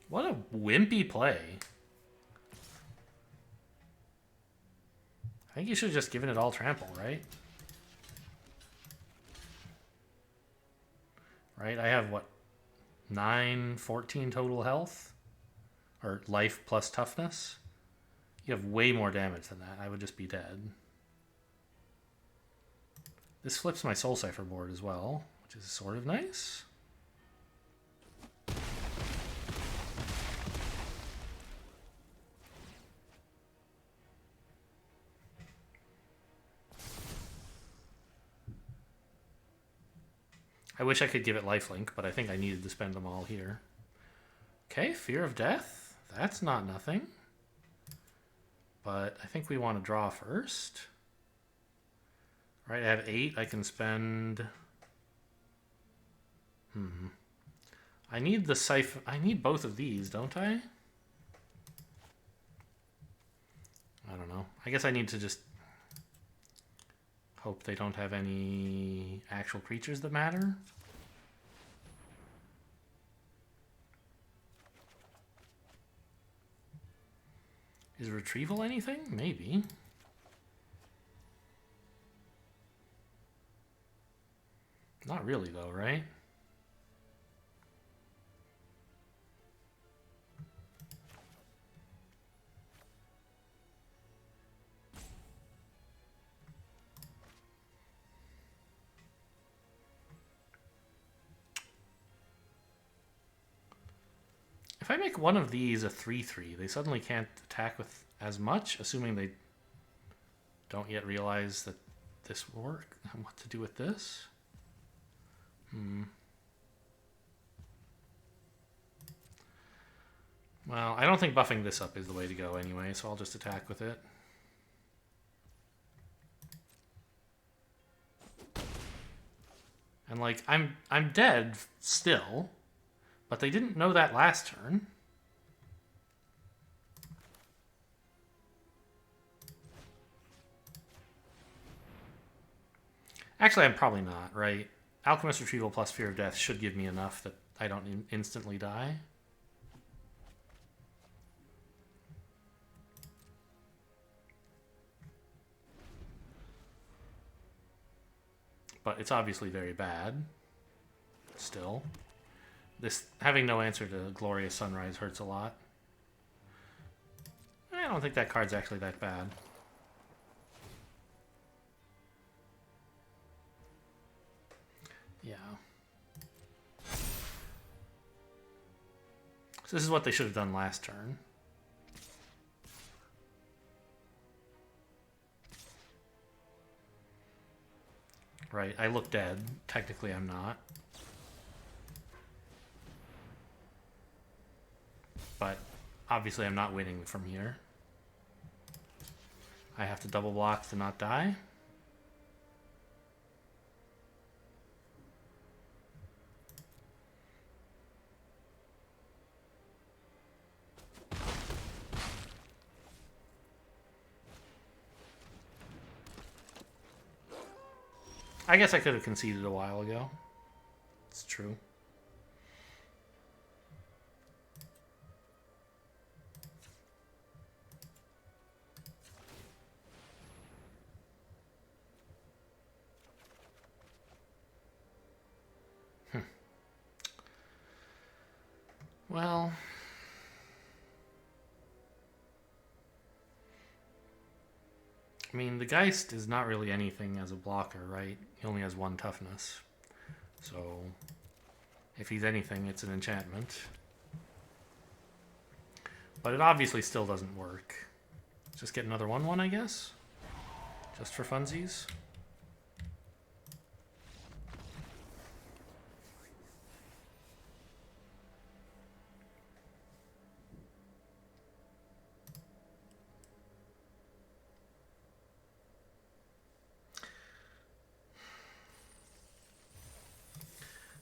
What a wimpy play. I think you should have just given it all trample, right? Right, I have what? 9, 14 total health? Or life plus toughness? You have way more damage than that. I would just be dead. This flips my Soul Cipher board as well, which is sort of nice. I wish I could give it lifelink, but I think I needed to spend them all here. Okay, Fear of Death. That's not nothing. But I think we want to draw first. Right, I have 8. I can spend... I need the siphon. I need both of these, don't I? I don't know. I guess I need to just hope they don't have any actual creatures that matter. Is retrieval anything? Maybe. Not really, though, right? If I make one of these a 3/3, they suddenly can't attack with as much, assuming they don't yet realize that this will work. What to do with this? Well, I don't think buffing this up is the way to go anyway, so I'll just attack with it. And like, I'm dead still, but they didn't know that last turn. Actually, I'm probably not, right? Alchemist Retrieval plus Fear of Death should give me enough that I don't instantly die. But it's obviously very bad. Still. This having no answer to Glorious Sunrise hurts a lot. I don't think that card's actually that bad. Yeah. So this is what they should have done last turn. Right, I look dead. Technically, I'm not. But obviously, I'm not winning from here. I have to double block to not die. I guess I could have conceded a while ago. It's true. Well... I mean, the Geist is not really anything as a blocker, right? He only has 1 toughness. So, if he's anything, it's an enchantment. But it obviously still doesn't work. Just get another 1/1, I guess? Just for funsies?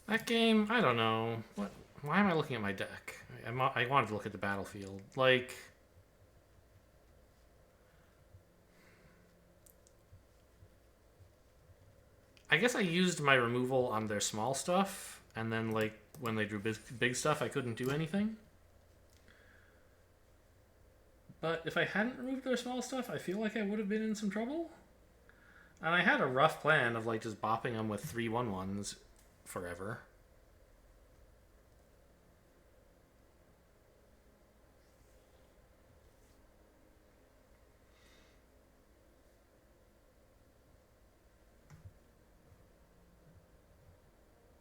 That game, I don't know. What? Why am I looking at my deck? I wanted to look at the battlefield. Like... I guess I used my removal on their small stuff, and then, like, when they drew big stuff, I couldn't do anything. But if I hadn't removed their small stuff, I feel like I would have been in some trouble. And I had a rough plan of, like, just bopping them with 3 1/1s forever.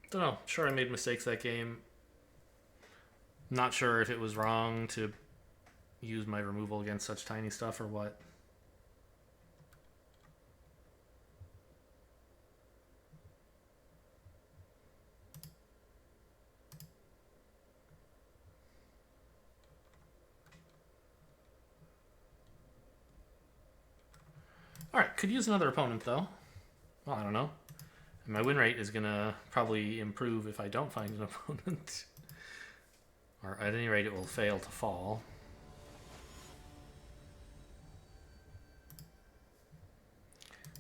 Don't know. Sure, I made mistakes that game. Not sure if it was wrong to use my removal against such tiny stuff or what. Alright, could use another opponent, though. Well, I don't know. And my win rate is gonna probably improve if I don't find an opponent. Or at any rate, it will fail to fall.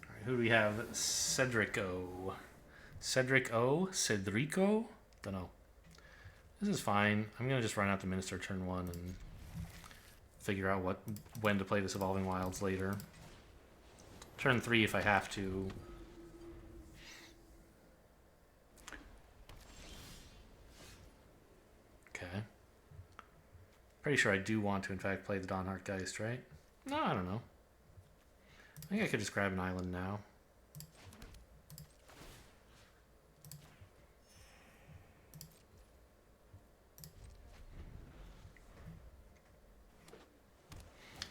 Alright, who do we have? Cedrico. Cedrico? Don't know. This is fine. I'm gonna just run out the Minister turn 1 and figure out when to play this Evolving Wilds later. Turn 3 if I have to. Okay. Pretty sure I do want to, in fact, play the Dawnhart Geist, right? No, I don't know. I think I could just grab an island now.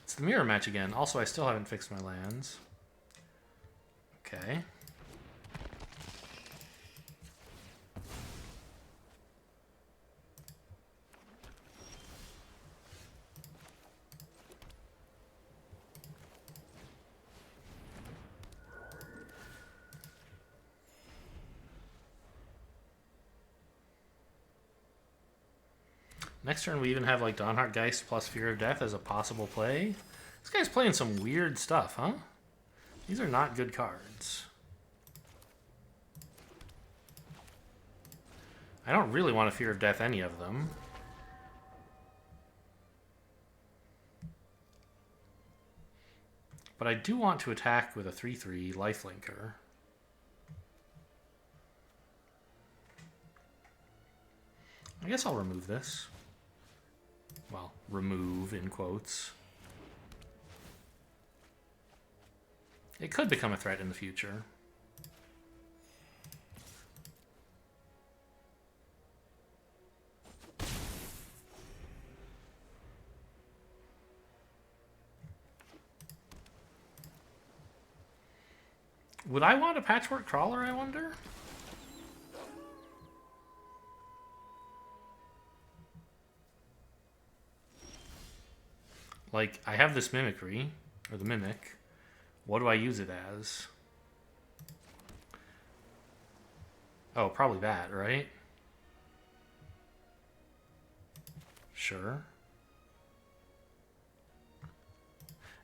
It's the mirror match again. Also, I still haven't fixed my lands. Okay. Next turn, we even have like Dawnhart Geist plus Fear of Death as a possible play. This guy's playing some weird stuff, huh? These are not good cards. I don't really want to Fear of Death any of them. But I do want to attack with a 3/3 lifelinker. I guess I'll remove this. Well, remove in quotes. It could become a threat in the future. Would I want a Patchwork Crawler, I wonder? Like, I have this Mimicry, or the Mimic. What do I use it as? Oh, probably that, right? Sure.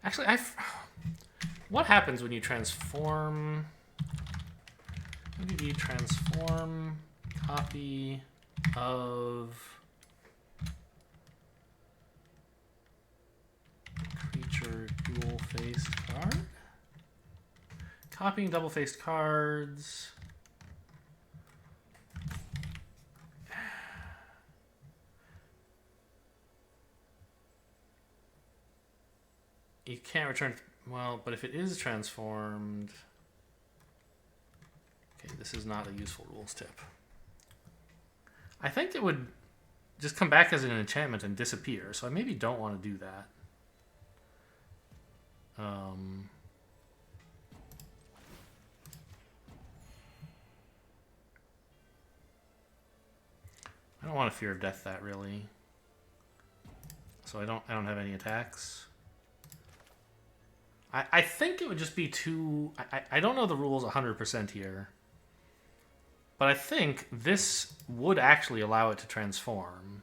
Actually, what happens when you transform... Maybe you transform copy of creature dual-faced card? Copying double-faced cards. You can't return... Well, but if it is transformed... Okay, this is not a useful rules tip. I think it would just come back as an enchantment and disappear, so I maybe don't want to do that. I don't want to Fear of Death that really. So I don't have any attacks. I think it would just be too... I don't know the rules 100% here. But I think this would actually allow it to transform.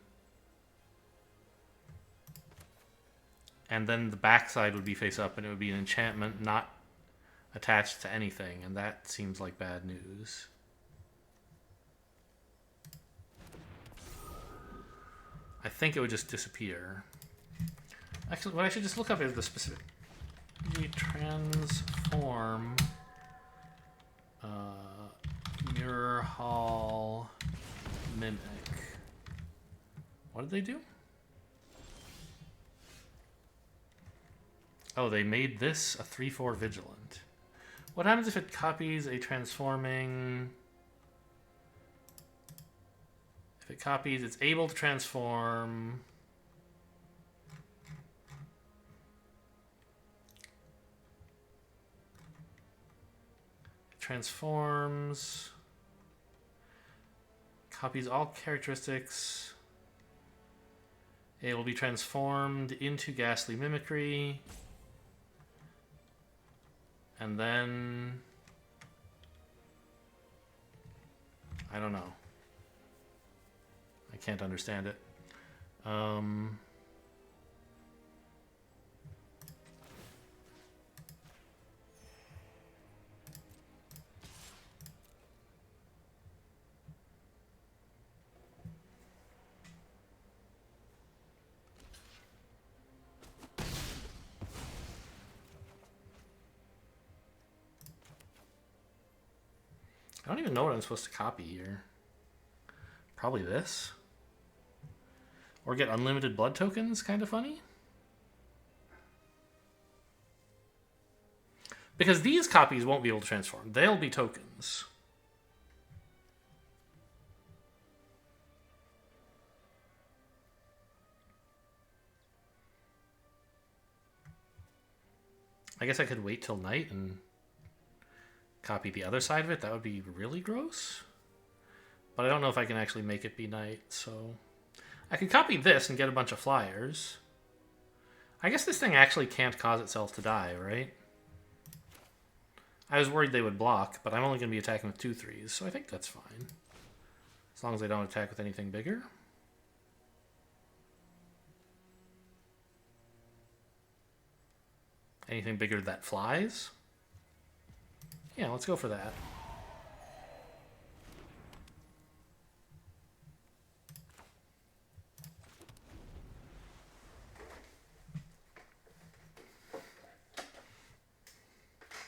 And then the backside would be face up and it would be an enchantment not attached to anything. And that seems like bad news. I think it would just disappear. Actually, what I should just look up is the specific... We transform Mirror Hall Mimic. What did they do? Oh, they made this a 3/4 Vigilant. What happens if it copies a transforming... If it copies, it's able to transform... Transforms, copies all characteristics. It will be transformed into Ghastly Mimicry. And then I don't know. I can't understand it. I don't even know what I'm supposed to copy here. Probably this. Or get unlimited blood tokens, kind of funny. Because these copies won't be able to transform. They'll be tokens. I guess I could wait till night and copy the other side of it. That would be really gross. But I don't know if I can actually make it be night, so... I could copy this and get a bunch of flyers. I guess this thing actually can't cause itself to die, right? I was worried they would block, but I'm only going to be attacking with 2/3s, so I think that's fine. As long as they don't attack with anything bigger. Anything bigger that flies? Yeah, let's go for that.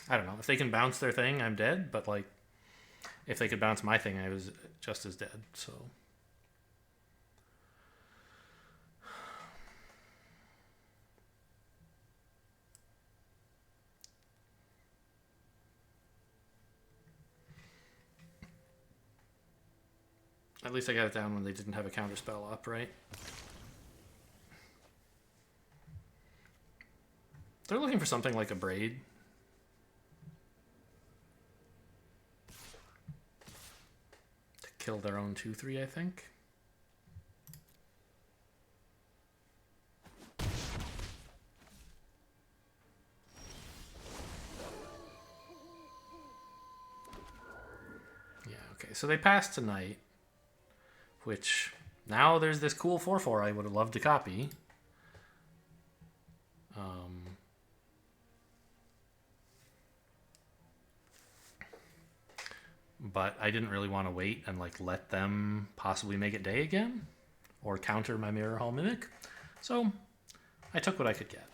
I don't know. If they can bounce their thing, I'm dead. But, like, if they could bounce my thing, I was just as dead. So... At least I got it down when they didn't have a counterspell up, right? They're looking for something like a braid. To kill their own 2/3, I think. Yeah, okay. So they passed tonight. Which, now there's this cool 4/4 I would have loved to copy. But I didn't really want to wait and like let them possibly make it day again. Or counter my Mirror Hall Mimic. So, I took what I could get.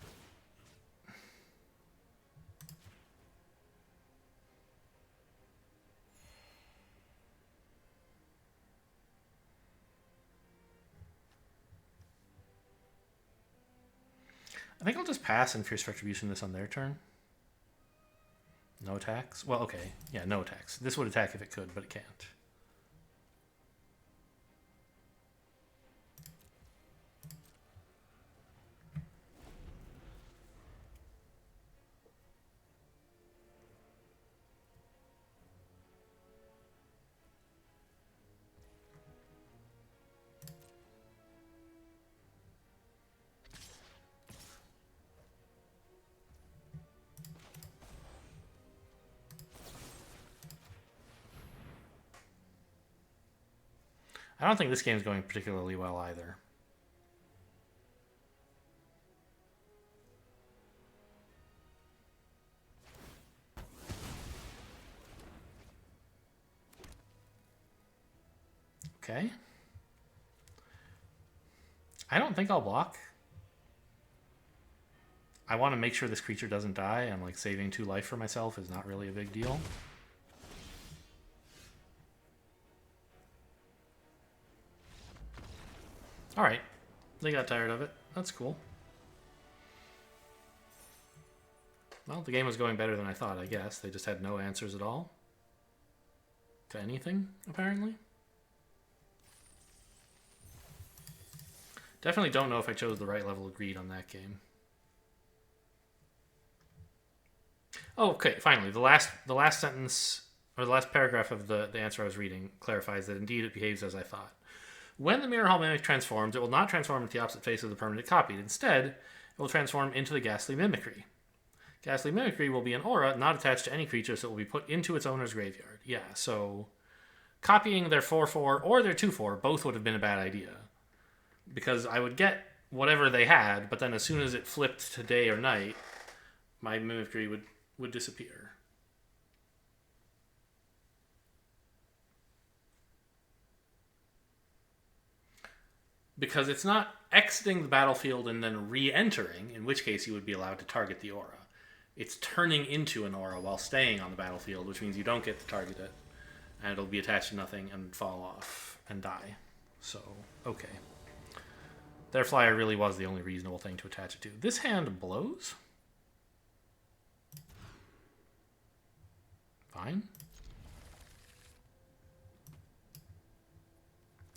I think I'll just pass and Fierce Retribution this on their turn. No attacks? Well, okay. Yeah, no attacks. This would attack if it could, but it can't. I don't think this game's going particularly well either. Okay. I don't think I'll block. I want to make sure this creature doesn't die, and like saving 2 life for myself is not really a big deal. Alright. They got tired of it. That's cool. Well, the game was going better than I thought, I guess. They just had no answers at all. To anything, apparently. Definitely don't know if I chose the right level of greed on that game. Oh, okay, finally. The last sentence, or the last paragraph of the answer I was reading clarifies that indeed it behaves as I thought. When the Mirror Hall Mimic transforms, it will not transform into the opposite face of the permanent copied. Instead, it will transform into the Ghastly Mimicry. Ghastly Mimicry will be an aura not attached to any creature, so it will be put into its owner's graveyard. Yeah, so copying their 4/4 or their 2/4 both would have been a bad idea. Because I would get whatever they had, but then as soon as it flipped to day or night, my mimicry would disappear. Because it's not exiting the battlefield and then re-entering, in which case you would be allowed to target the aura. It's turning into an aura while staying on the battlefield, which means you don't get to target it, and it'll be attached to nothing and fall off and die. So, okay. Their flyer really was the only reasonable thing to attach it to. This hand blows. Fine.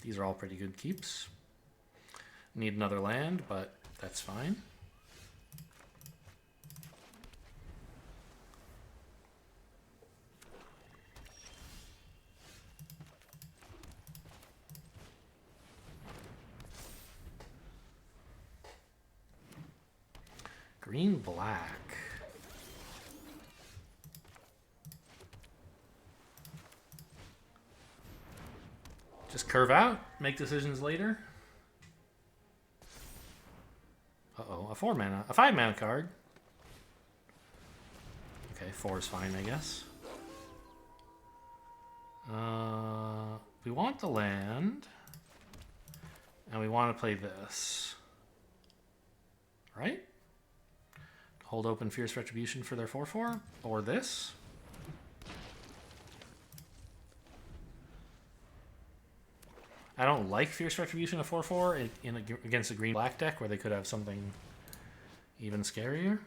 These are all pretty good keeps. Need another land, but that's fine. Green, black. Just curve out, make decisions later. Uh-oh, a 5 mana card. Okay, 4 is fine, I guess. We want the land, and we want to play this. Right? Hold open Fierce Retribution for their 4/4, or this. I don't like Fierce Retribution of 4/4 against a green-black deck where they could have something even scarier.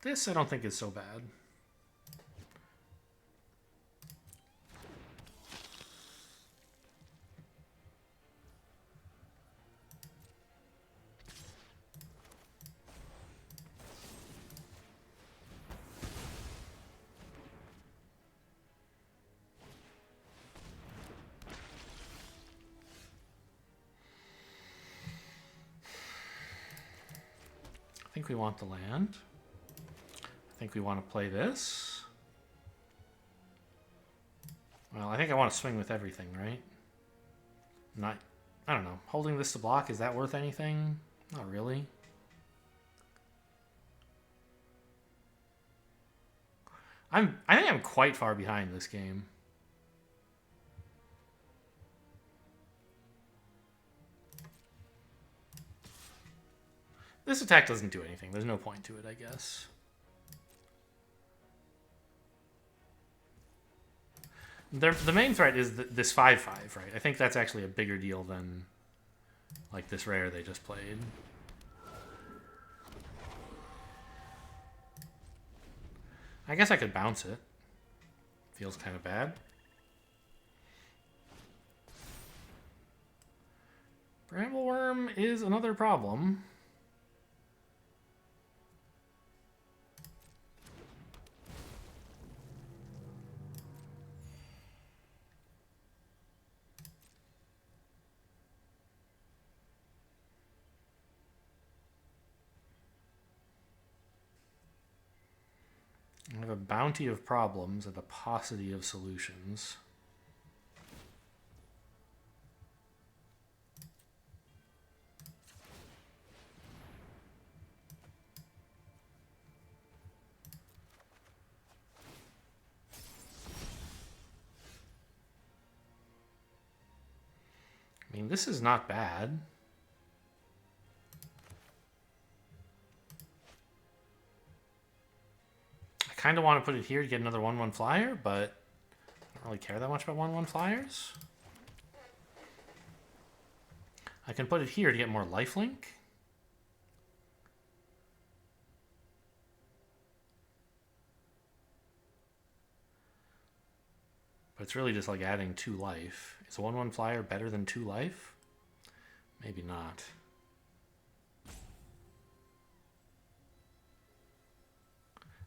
This I don't think is so bad. I think we want the land. I think we want to play this. Well, I think I want to swing with everything, right? I don't know. Holding this to block, is that worth anything? Not really. I think I'm quite far behind this game. This attack doesn't do anything. There's no point to it, I guess. The main threat is this 5/5, right? I think that's actually a bigger deal than like this rare they just played. I guess I could bounce it. Feels kind of bad. Bramble Wurm is another problem. I have a bounty of problems, and a paucity of solutions. I mean, this is not bad. I kind of want to put it here to get another 1/1 flyer, but I don't really care that much about 1/1 flyers. I can put it here to get more lifelink. But it's really just like adding 2 life. Is a 1/1 flyer better than 2 life? Maybe not.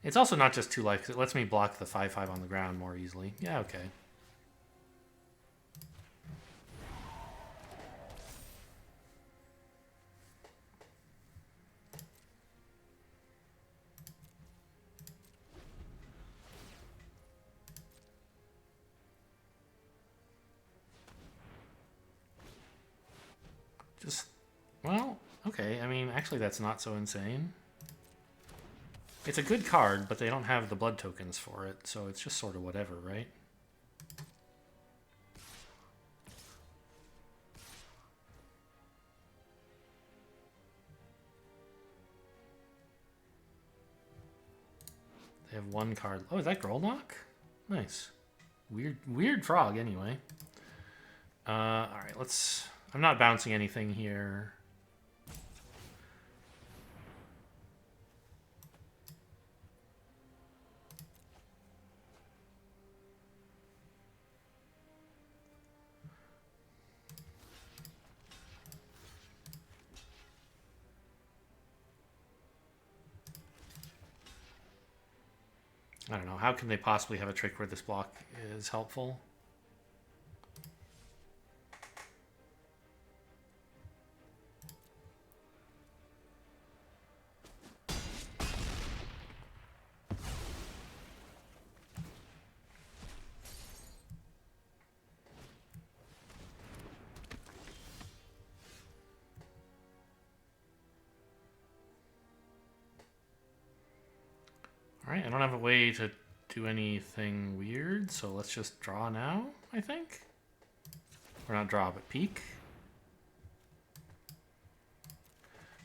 It's also not just 2 life, because it lets me block the 5/5 on the ground more easily. Yeah, okay. Well, okay. I mean, actually, that's not so insane. It's a good card, but they don't have the blood tokens for it, so it's just sort of whatever, right? They have one card. Oh, is that Grolnok? Nice. Weird frog, anyway. Alright, let's... I'm not bouncing anything here. I don't know. How can they possibly have a trick where this block is helpful? Alright, I don't have a way to do anything weird, so let's just draw now, I think. Or not draw, but peek.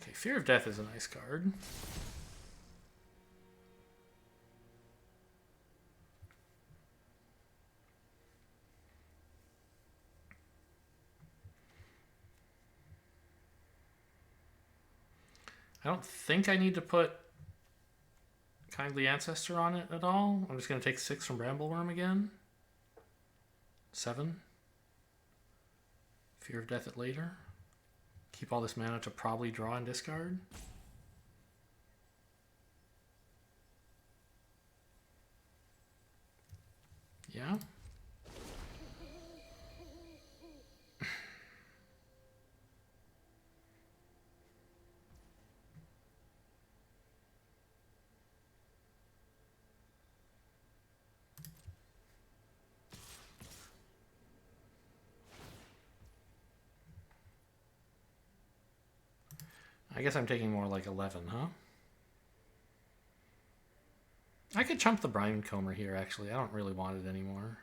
Okay, Fear of Death is a nice card. I don't think I need to put Kindly Ancestor on it at all. I'm just going to take 6 from Bramble Wurm again. 7. Fear of Death it later. Keep all this mana to probably draw and discard. Yeah. I guess I'm taking more like 11, huh? I could chump the Brimecomber here, actually. I don't really want it anymore.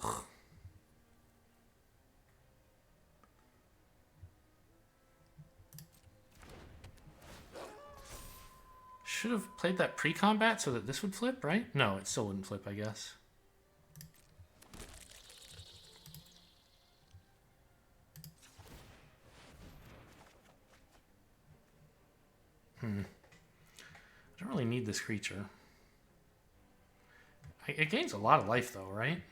Ugh. Should have played that pre-combat so that this would flip, right? No, it still wouldn't flip, I guess. I don't really need this creature. It gains a lot of life, though, right?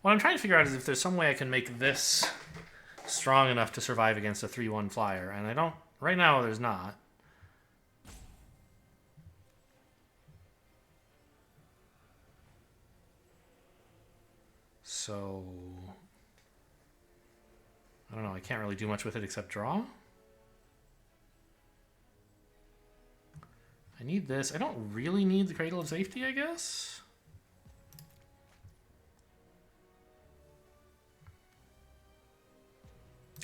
What I'm trying to figure out is if there's some way I can make this strong enough to survive against a 3/1 flyer, and I don't... Right now, there's not. So... I don't know, I can't really do much with it except draw. I need this. I don't really need the Cradle of Safety, I guess.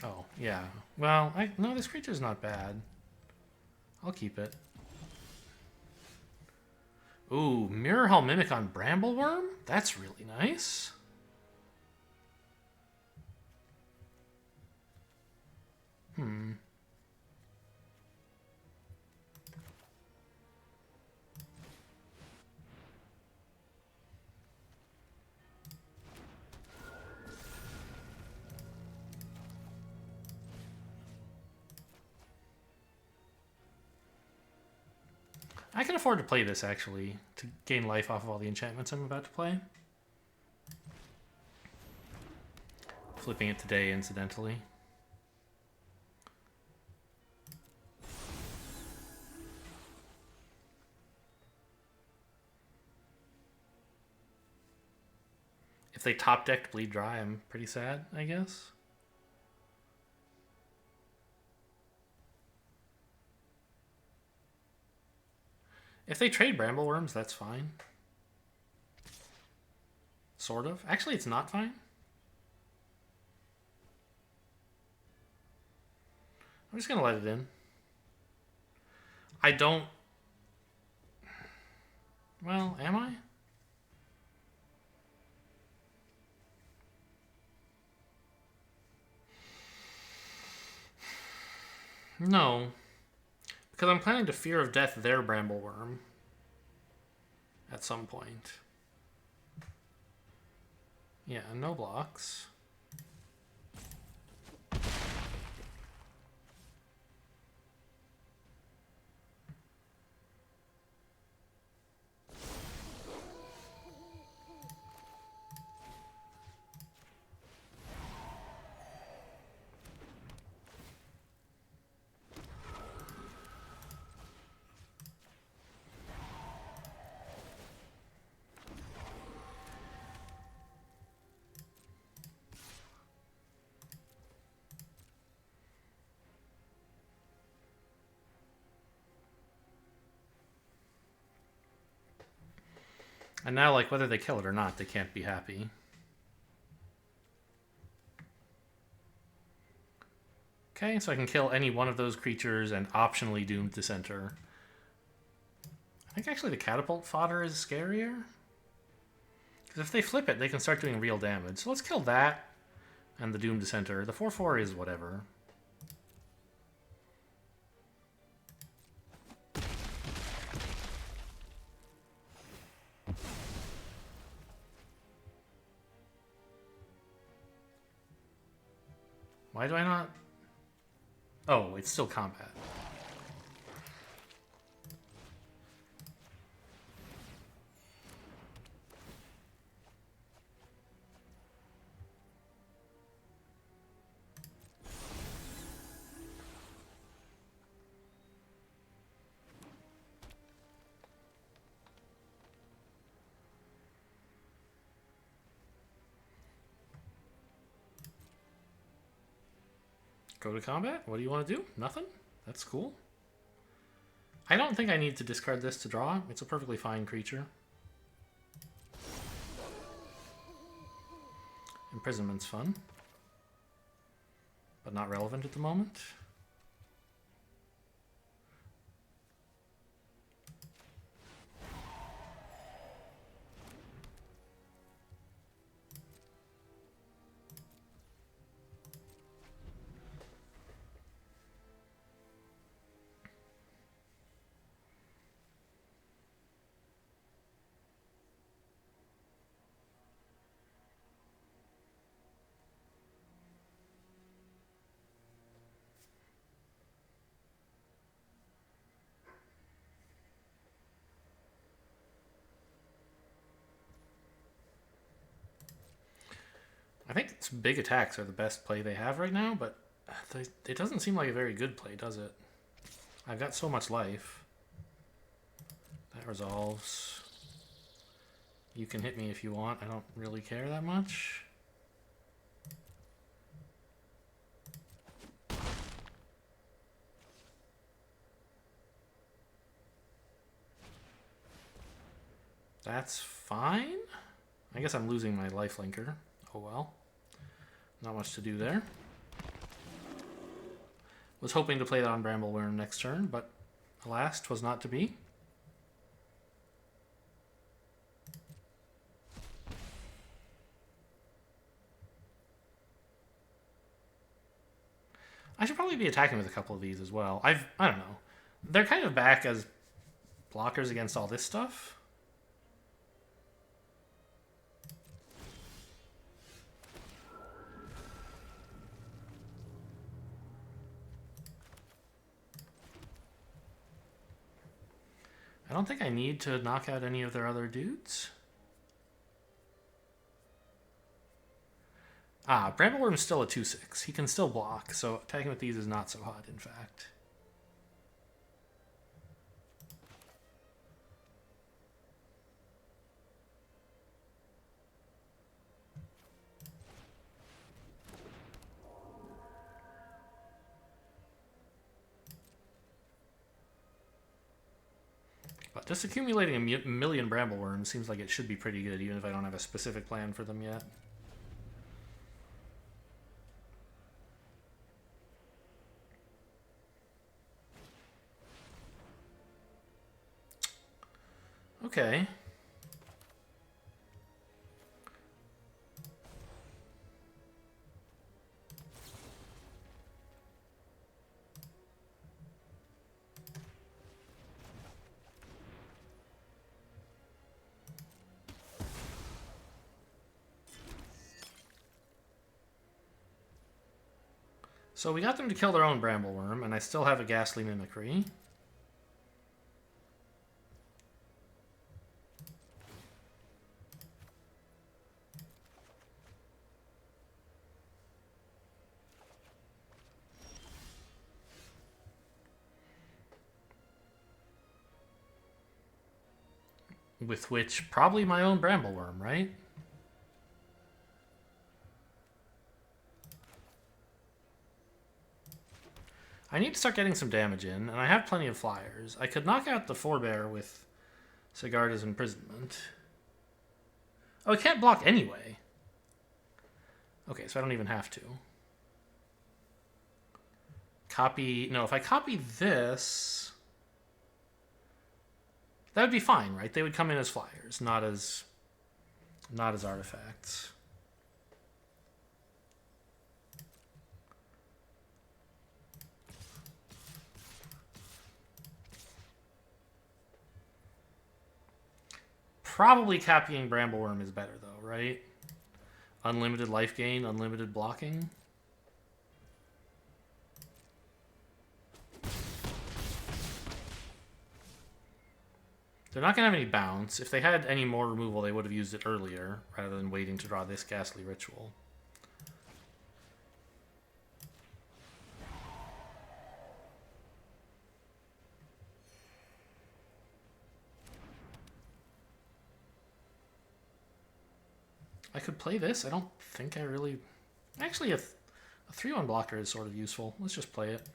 Oh, yeah. Well, no, this creature's not bad. I'll keep it. Ooh, Mirror Hall Mimic on Bramble Wurm? That's really nice. I can afford to play this, actually, to gain life off of all the enchantments I'm about to play. Flipping it today, incidentally. If they top-decked Bleed Dry, I'm pretty sad, I guess. If they trade Bramble Wurms, that's fine. Sort of. Actually, it's not fine. I'm just going to let it in. I don't... Well, am I? No. Because I'm planning to Fear of Death their Bramble Wurm. At some point. Yeah, no blocks. And now, like, whether they kill it or not, they can't be happy. Okay, so I can kill any one of those creatures and optionally Doomed Dissenter. I think actually the Catapult fodder is scarier. Because if they flip it, they can start doing real damage. So let's kill that and the Doomed Dissenter. The 4/4 is whatever. Why do I not... Oh, it's still combat. Go to combat? What do you want to do? Nothing? That's cool. I don't think I need to discard this to draw. It's a perfectly fine creature. Imprisonment's fun. But not relevant at the moment. I think its big attacks are the best play they have right now, but it doesn't seem like a very good play, does it? I've got so much life. That resolves. You can hit me if you want. I don't really care that much. That's fine. I guess I'm losing my lifelinker. Oh well. Not much to do there. Was hoping to play that on Bramble Wurm next turn, but alas, 'twas not to be. I should probably be attacking with a couple of these as well. I don't know. They're kind of back as blockers against all this stuff. I don't think I need to knock out any of their other dudes. Ah, Bramble Wurm's still a 2/6. He can still block, so attacking with these is not so hot, in fact. But just accumulating a million Bramble Wurms seems like it should be pretty good, even if I don't have a specific plan for them yet. Okay. So we got them to kill their own Bramble Wurm, and I still have a Ghastly Mimicry. With which, probably my own Bramble Wurm, right? I need to start getting some damage in, and I have plenty of flyers. I could knock out the forebear with Sigarda's Imprisonment. Oh, it can't block anyway. Okay, so I don't even have to. Copy... No, if I copy this... That would be fine, right? They would come in as flyers, not as artifacts. Probably copying Bramble Wurm is better, though, right? Unlimited life gain, unlimited blocking. They're not going to have any bounce. If they had any more removal, they would have used it earlier, rather than waiting to draw this Ghastly Ritual. I could play this. I don't think I really... Actually, a 3-1 blocker is sort of useful. Let's just play it.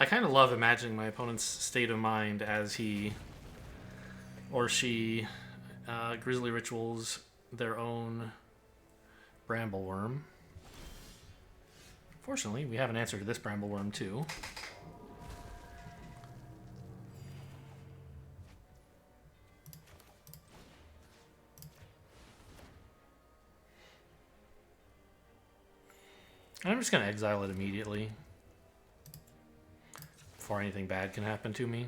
I kind of love imagining my opponent's state of mind as he or she Grisly Rituals their own Bramble Wurm. Fortunately, we have an answer to this Bramble Wurm too. I'm just going to exile it immediately before anything bad can happen to me.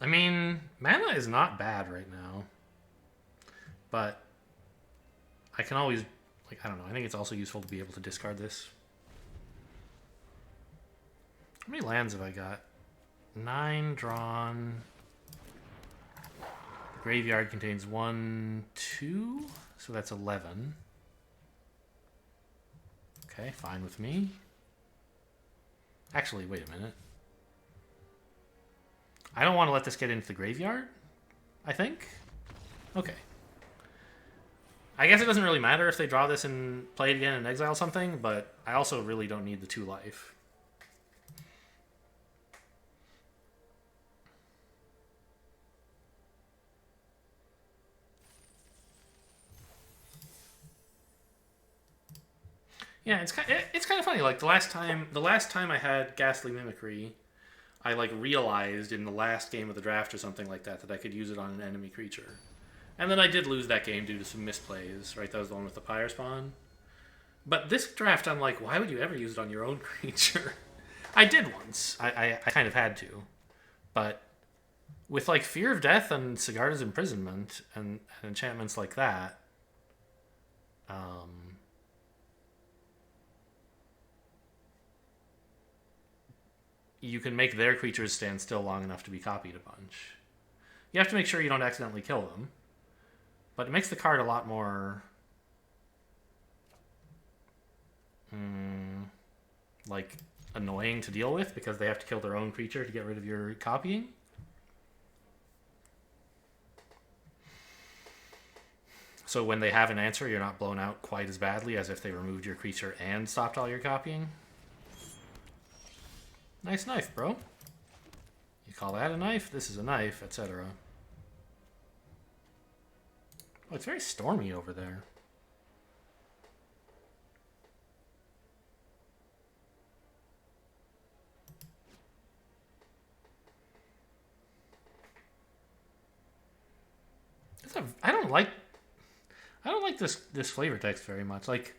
I mean, mana is not bad right now, but I can always, like, I don't know, I think it's also useful to be able to discard this. How many lands have I got? 9 drawn. The graveyard contains 1, 2, so that's 11. Okay, fine with me. Actually, wait a minute. I don't want to let this get into the graveyard, I think. Okay. I guess it doesn't really matter if they draw this and play it again and exile something, but I also really don't need the 2 life. Yeah, it's kind of funny. Like the last time I had Ghastly Mimicry, I like realized in the last game of the draft or something like that that I could use it on an enemy creature. And then I did lose that game due to some misplays, right? That was the one with the Pyre Spawn. But this draft, I'm like, why would you ever use it on your own creature? I did once. I kind of had to. But with like Fear of Death and Sigarda's Imprisonment and enchantments like that, you can make their creatures stand still long enough to be copied a bunch. You have to make sure you don't accidentally kill them. But it makes the card a lot more... like, annoying to deal with because they have to kill their own creature to get rid of your copying. So when they have an answer, you're not blown out quite as badly as if they removed your creature and stopped all your copying. Nice knife, bro. You call that a knife? This is a knife, etc. Oh, it's very stormy over there. I don't like this flavor text very much. Like,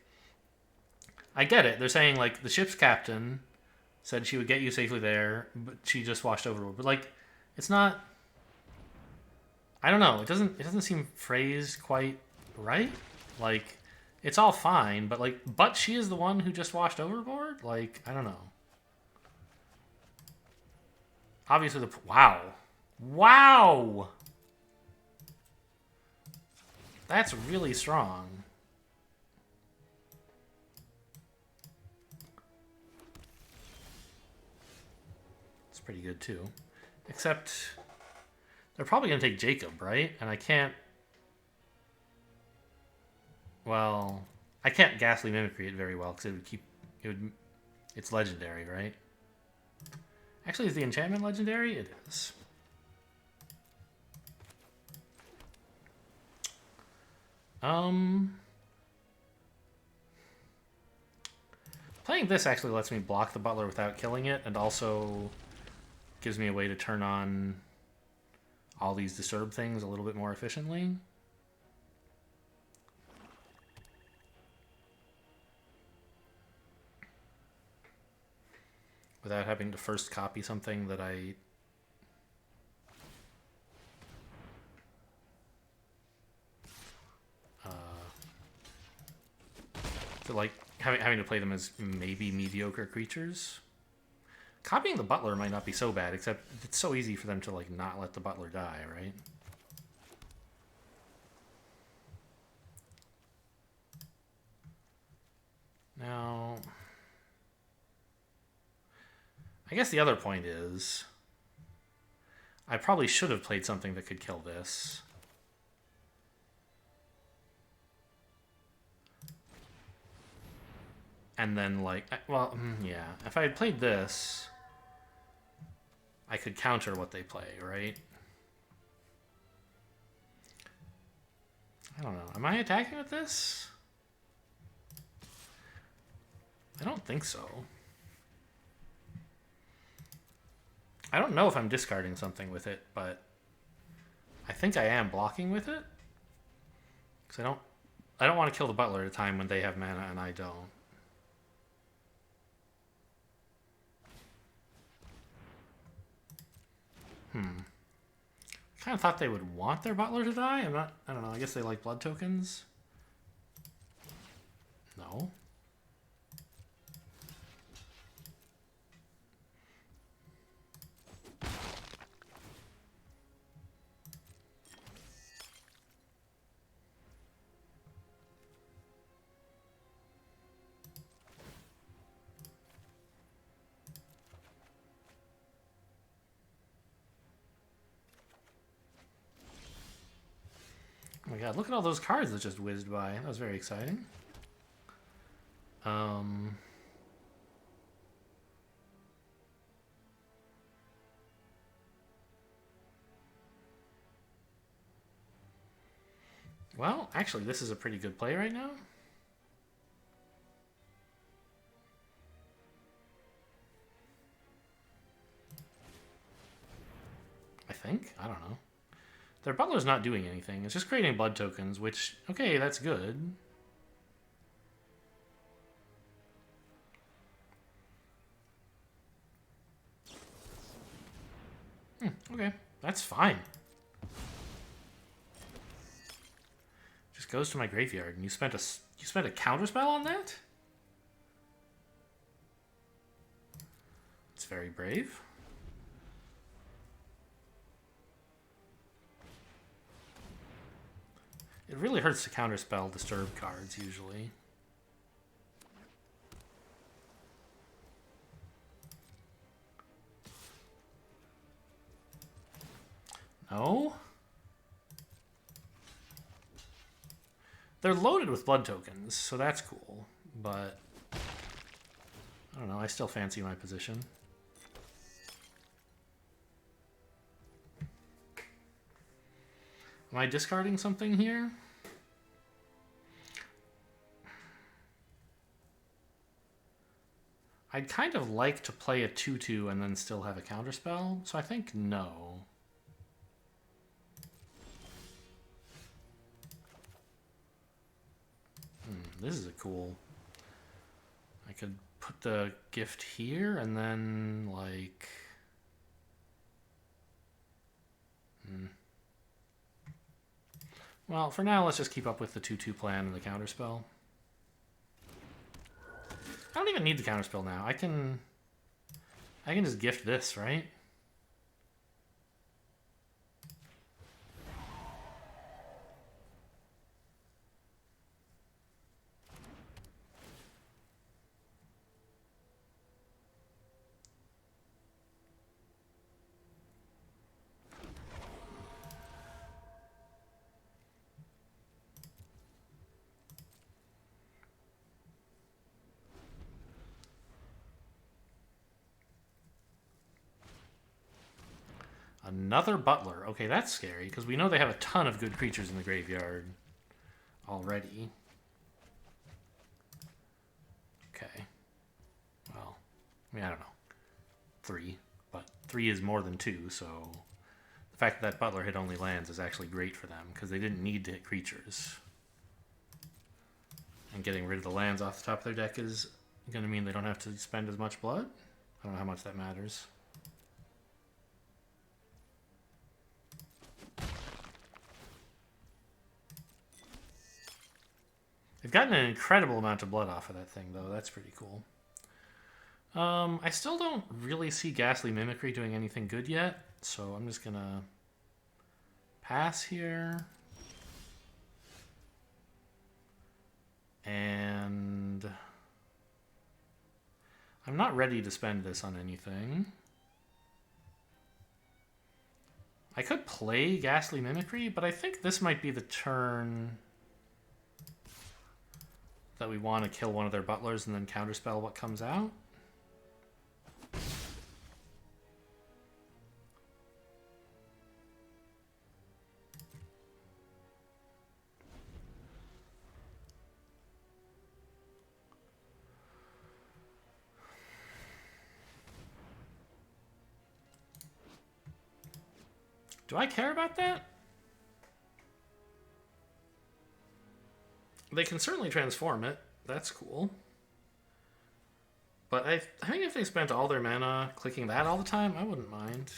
I get it. They're saying like the ship's captain said she would get you safely there, but she just washed overboard. But like, it's not. I don't know. It doesn't seem phrased quite right. Like, it's all fine, but like, but she is the one who just washed overboard. Like, I don't know. Obviously, wow. That's really strong. It's pretty good too. Except they're probably going to take Jacob, right? And I can't... Well, I can't Ghastly Mimicry it very well because it's legendary, right? Actually, is the enchantment legendary? It is. Playing this actually lets me block the butler without killing it, and also gives me a way to turn on all these disturb things a little bit more efficiently. Without having to first copy something that I... like having to play them as maybe mediocre creatures. Copying the butler might not be so bad, except it's so easy for them to like not let the butler die, right? Now, I guess the other point is I probably should have played something that could kill this. And then, like, well, yeah. If I had played this, I could counter what they play, right? I don't know. Am I attacking with this? I don't think so. I don't know if I'm discarding something with it, but I think I am blocking with it. Because I don't want to kill the butler at a time when they have mana and I don't. Kind of thought they would want their butler to die. I don't know. I guess they like blood tokens. No. Oh my god, look at all those cards that just whizzed by. That was very exciting. Well, actually, this is a pretty good play right now. I think. I don't know. Their butler's not doing anything. It's just creating blood tokens, which, okay, that's good. Okay, that's fine. Just goes to my graveyard, and you spent a counterspell on that? It's very brave. It really hurts to counterspell disturb cards usually. No? They're loaded with blood tokens, so that's cool. But I don't know, I still fancy my position. Am I discarding something here? I'd kind of like to play a 2/2 and then still have a counterspell, so I think no. This is a cool... I could put the gift here and then, like... Well, for now, let's just keep up with the 2/2 plan and the counterspell. I don't even need the counterspell now. I can just gift this, right? Another butler. Okay, that's scary, because we know they have a ton of good creatures in the graveyard already. Okay. Well, I mean, I don't know. 3. But 3 is more than 2, so... The fact that butler hit only lands is actually great for them, because they didn't need to hit creatures. And getting rid of the lands off the top of their deck is going to mean they don't have to spend as much blood. I don't know how much that matters. They've gotten an incredible amount of blood off of that thing, though. That's pretty cool. I still don't really see Ghastly Mimicry doing anything good yet, so I'm just gonna pass here. And I'm not ready to spend this on anything. I could play Ghastly Mimicry, but I think this might be the turn that we want to kill one of their butlers and then counterspell what comes out. Do I care about that? They can certainly transform it. That's cool. But I think if they spent all their mana clicking that all the time, I wouldn't mind.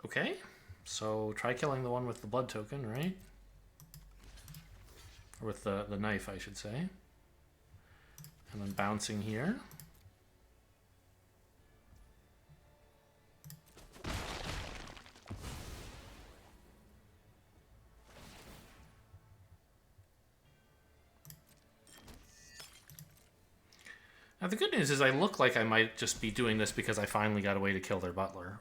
Okay, so try killing the one with the blood token, right? Or with the knife, I should say. And then bouncing here. Now, the good news is I look like I might just be doing this because I finally got a way to kill their butler.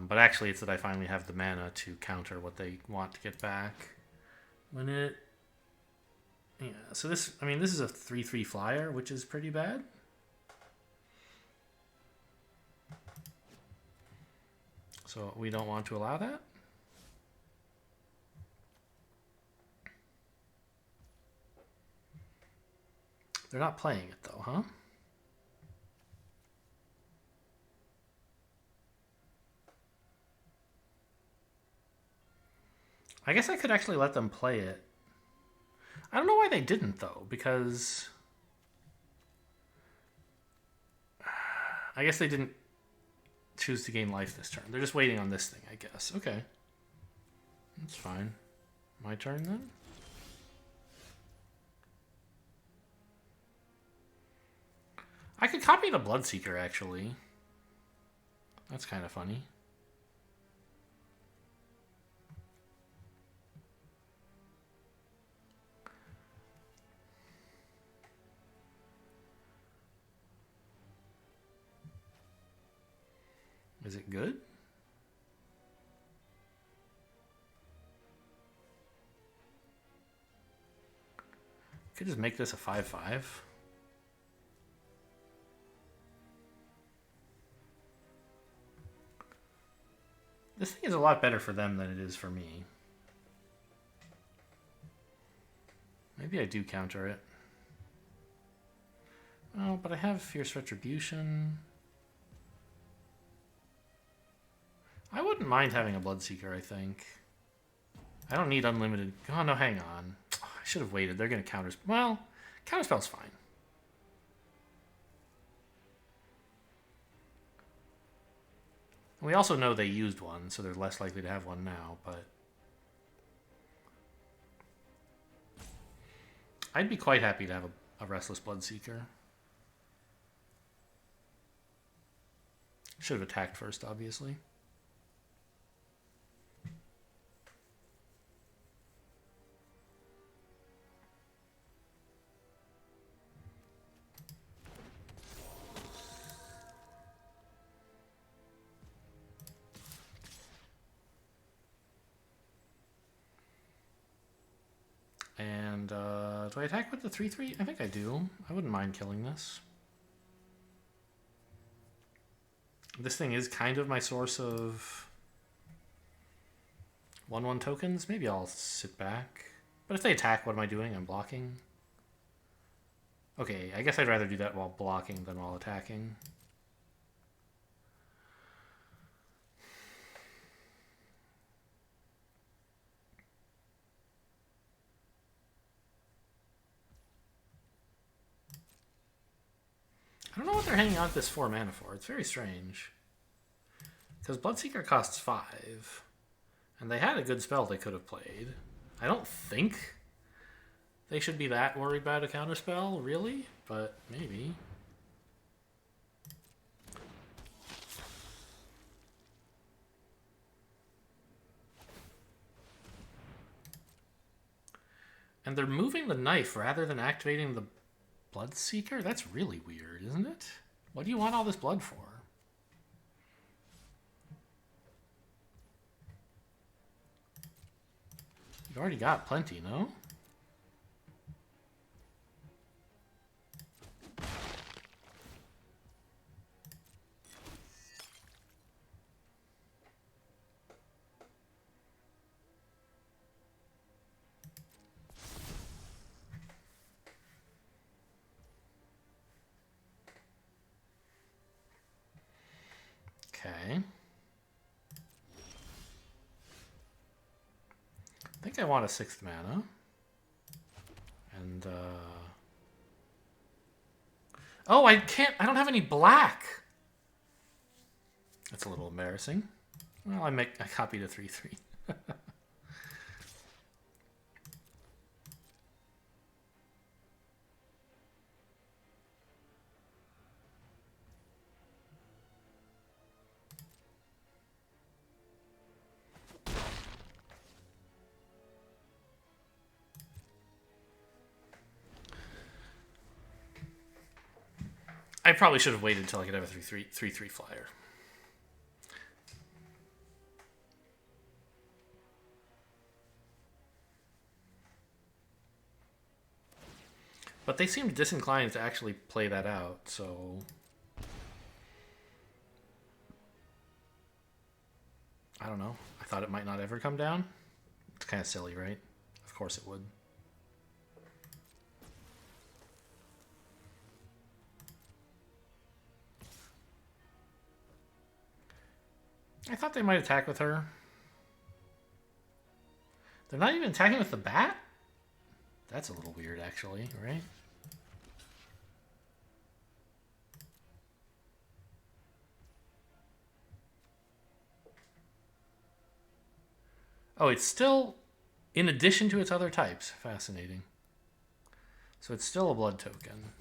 But actually, it's that I finally have the mana to counter what they want to get back. When it... Yeah, so this... I mean, this is a 3/3 flyer, which is pretty bad. So we don't want to allow that. They're not playing it, though, huh? I guess I could actually let them play it. I don't know why they didn't, though, because... I guess they didn't choose to gain life this turn. They're just waiting on this thing, I guess. Okay. That's fine. My turn, then? I could copy the Bloodseeker, actually. That's kind of funny. Is it good? Could just make this a 5/5. This thing is a lot better for them than it is for me. Maybe I do counter it. Oh, but I have Fierce Retribution. I wouldn't mind having a Bloodseeker, I think. I don't need unlimited... Oh, no, hang on. I should have waited. They're going to counter... Well, Counterspell's fine. We also know they used one, so they're less likely to have one now, but... I'd be quite happy to have a Restless Bloodseeker. Should have attacked first, obviously. And do I attack with the 3/3? I think I do. I wouldn't mind killing this. This thing is kind of my source of 1/1 tokens. Maybe I'll sit back. But if they attack, what am I doing? I'm blocking. Okay, I guess I'd rather do that while blocking than while attacking. I don't know what they're hanging out this 4 mana for. It's very strange. Because Bloodseeker costs 5. And they had a good spell they could have played. I don't think they should be that worried about a counterspell, really. But maybe. And they're moving the knife rather than activating the Bloodseeker? That's really weird, isn't it? What do you want all this blood for? You've already got plenty, no? Okay. I think I want a 6th mana. And, oh, I can't... I don't have any black! That's a little embarrassing. Well, I copied a 3/3. I probably should have waited until I could have a 3/3 flyer. But they seemed disinclined to actually play that out, so... I don't know. I thought it might not ever come down. It's kind of silly, right? Of course it would. I thought they might attack with her. They're not even attacking with the bat? That's a little weird, actually, right? Oh, it's still in addition to its other types. Fascinating. So it's still a blood token.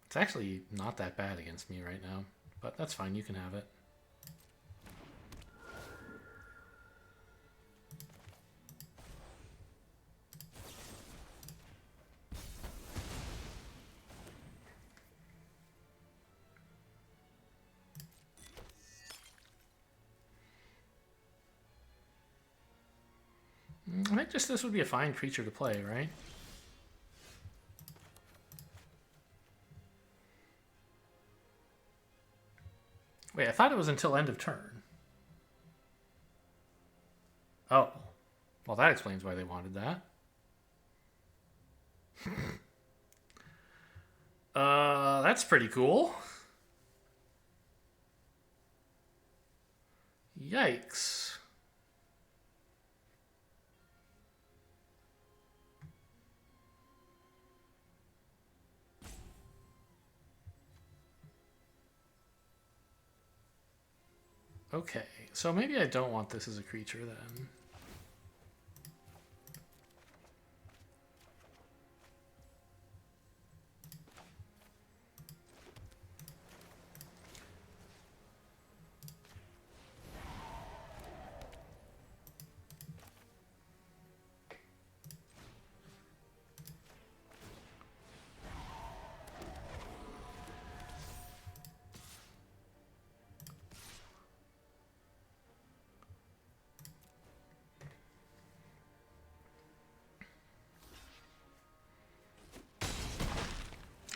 It's actually not that bad against me right now, but that's fine, you can have it. I think just this would be a fine creature to play, right? Wait, I thought it was until end of turn. Oh. Well, that explains why they wanted that. That's pretty cool. Yikes. Okay, so maybe I don't want this as a creature then.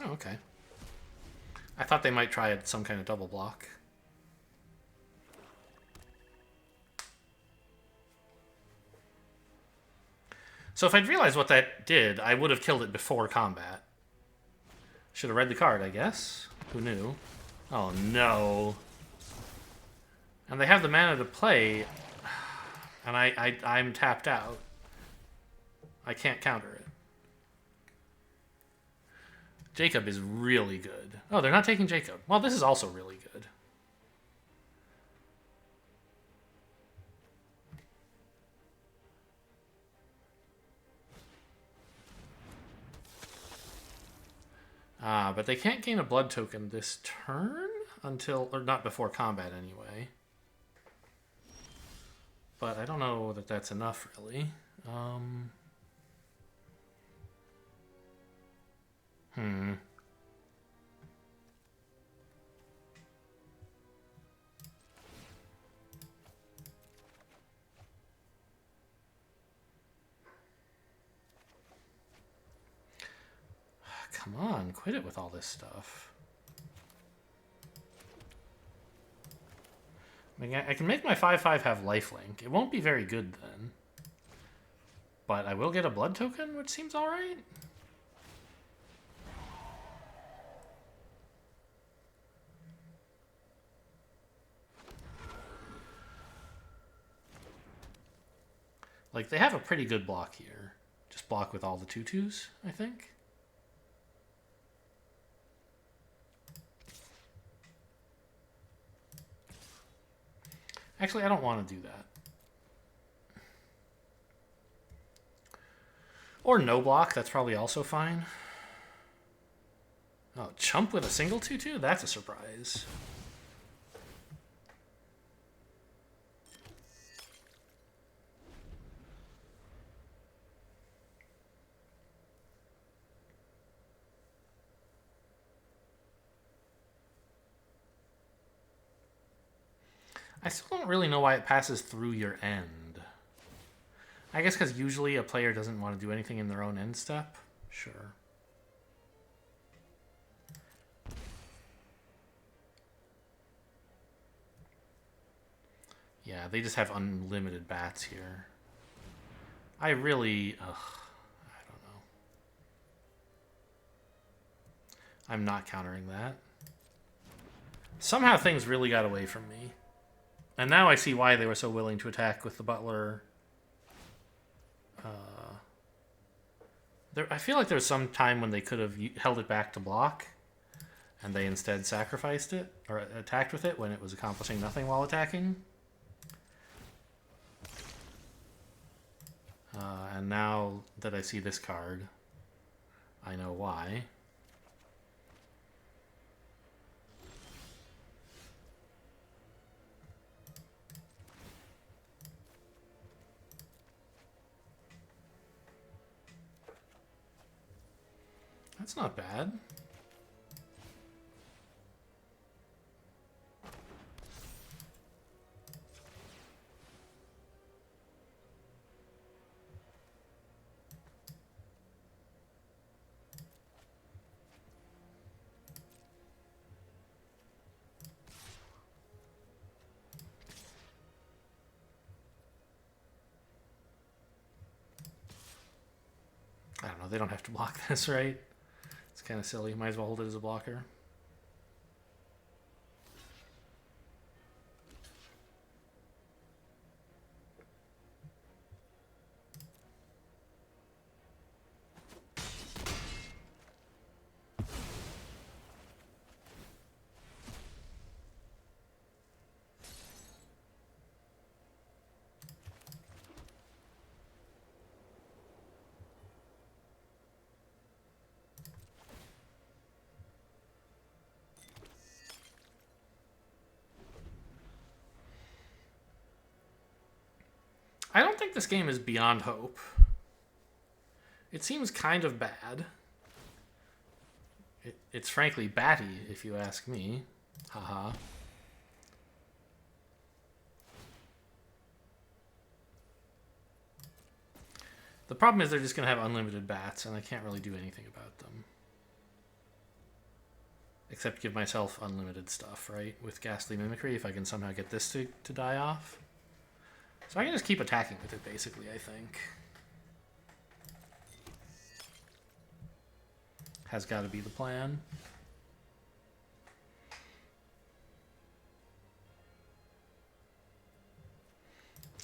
Oh, okay. I thought they might try some kind of double block. So if I'd realized what that did, I would have killed it before combat. Should have read the card, I guess. Who knew? Oh, no. And they have the mana to play, and I'm tapped out. I can't counter it. Jacob is really good. Oh, they're not taking Jacob. Well, this is also really good. But they can't gain a blood token this turn until, or not before combat anyway. But I don't know that that's enough, really. Come on, quit it with all this stuff. I mean, I can make my 5/5 have lifelink. It won't be very good then. But I will get a blood token, which seems alright. Like, they have a pretty good block here. Just block with all the 2/2s, I think. Actually, I don't want to do that. Or no block, that's probably also fine. Oh, chump with a single 2/2? That's a surprise. I still don't really know why it passes through your end. I guess because usually a player doesn't want to do anything in their own end step. Sure. Yeah, they just have unlimited bats here. I really... Ugh, I don't know. I'm not countering that. Somehow things really got away from me. And now I see why they were so willing to attack with the butler. I feel like there was some time when they could have held it back to block, and they instead sacrificed it, or attacked with it when it was accomplishing nothing while attacking. And now that I see this card, I know why. That's not bad. I don't know, they don't have to block this, right? It's kind of silly. Might as well hold it as a blocker. I don't think this game is beyond hope. It seems kind of bad. It's frankly batty, if you ask me. Haha. The problem is they're just going to have unlimited bats, and I can't really do anything about them. Except give myself unlimited stuff, right? With Ghastly Mimicry, if I can somehow get this to die off. So I can just keep attacking with it, basically, I think. Has got to be the plan.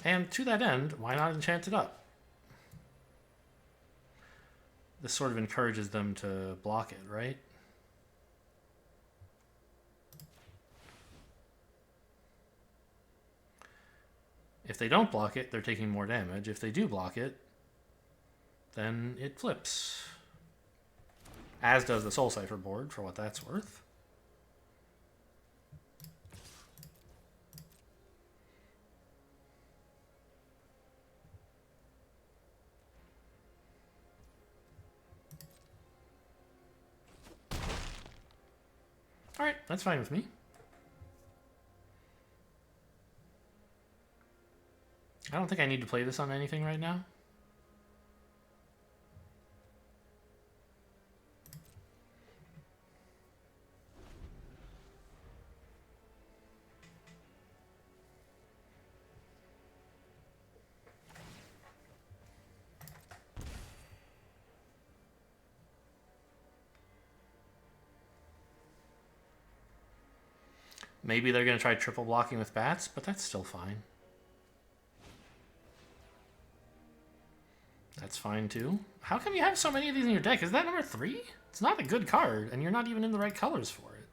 And to that end, why not enchant it up? This sort of encourages them to block it, right? If they don't block it, they're taking more damage. If they do block it, then it flips. As does the Soul Cipher board, for what that's worth. Alright, that's fine with me. I don't think I need to play this on anything right now. Maybe they're going to try triple blocking with bats, but that's still fine. That's fine too. How come you have so many of these in your deck? Is that number 3? It's not a good card, and you're not even in the right colors for it.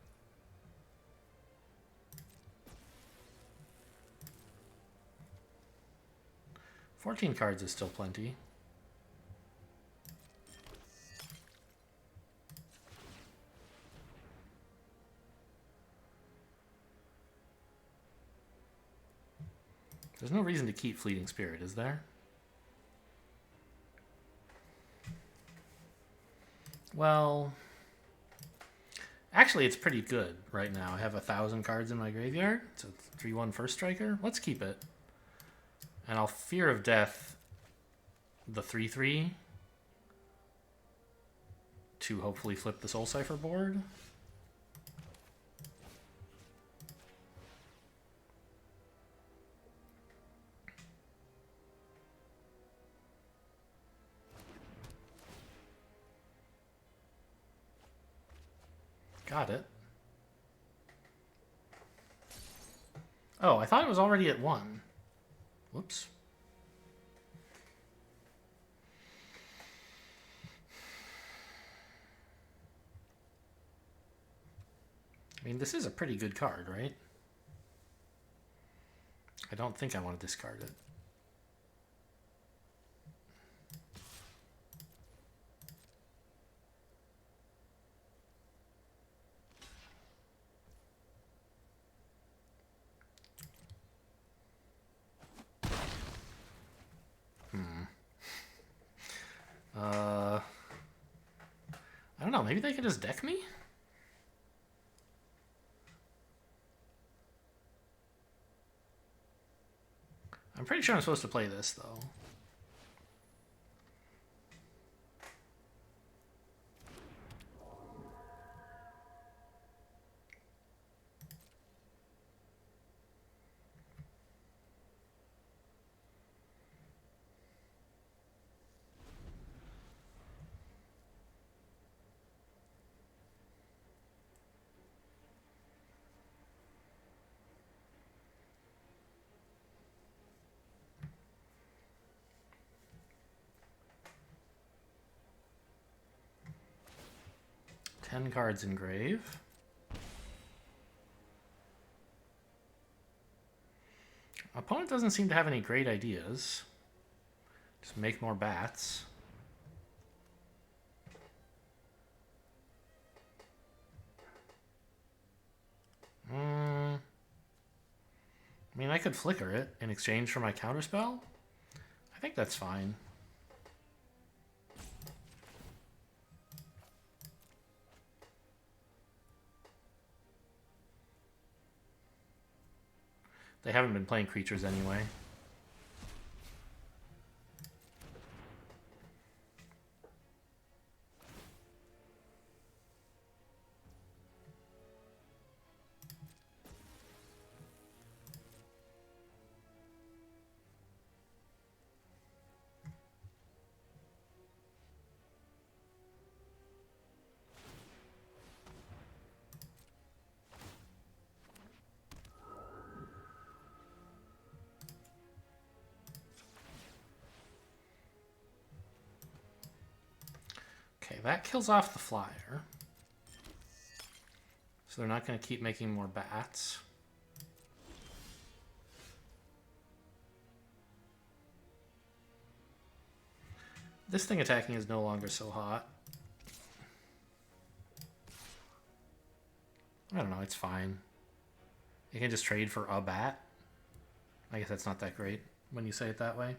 $14 cards is still plenty. There's no reason to keep Fleeting Spirit, is there? Well, actually, it's pretty good right now. I have 1,000 cards in my graveyard. It's a 3/1 first striker. Let's keep it. And I'll Fear of Death the 3/3 to hopefully flip the Soul Cipher board. Got it. Oh, I thought it was already at 1. Whoops. I mean, this is a pretty good card, right? I don't think I want to discard it. I don't know, maybe they could just deck me? I'm pretty sure I'm supposed to play this, though. Ten cards in grave. Opponent doesn't seem to have any great ideas. Just make more bats. I mean, I could flicker it in exchange for my counterspell. I think that's fine. They haven't been playing creatures anyway. Okay, that kills off the flyer. So they're not going to keep making more bats. This thing attacking is no longer so hot. I don't know, it's fine. You can just trade for a bat. I guess that's not that great when you say it that way.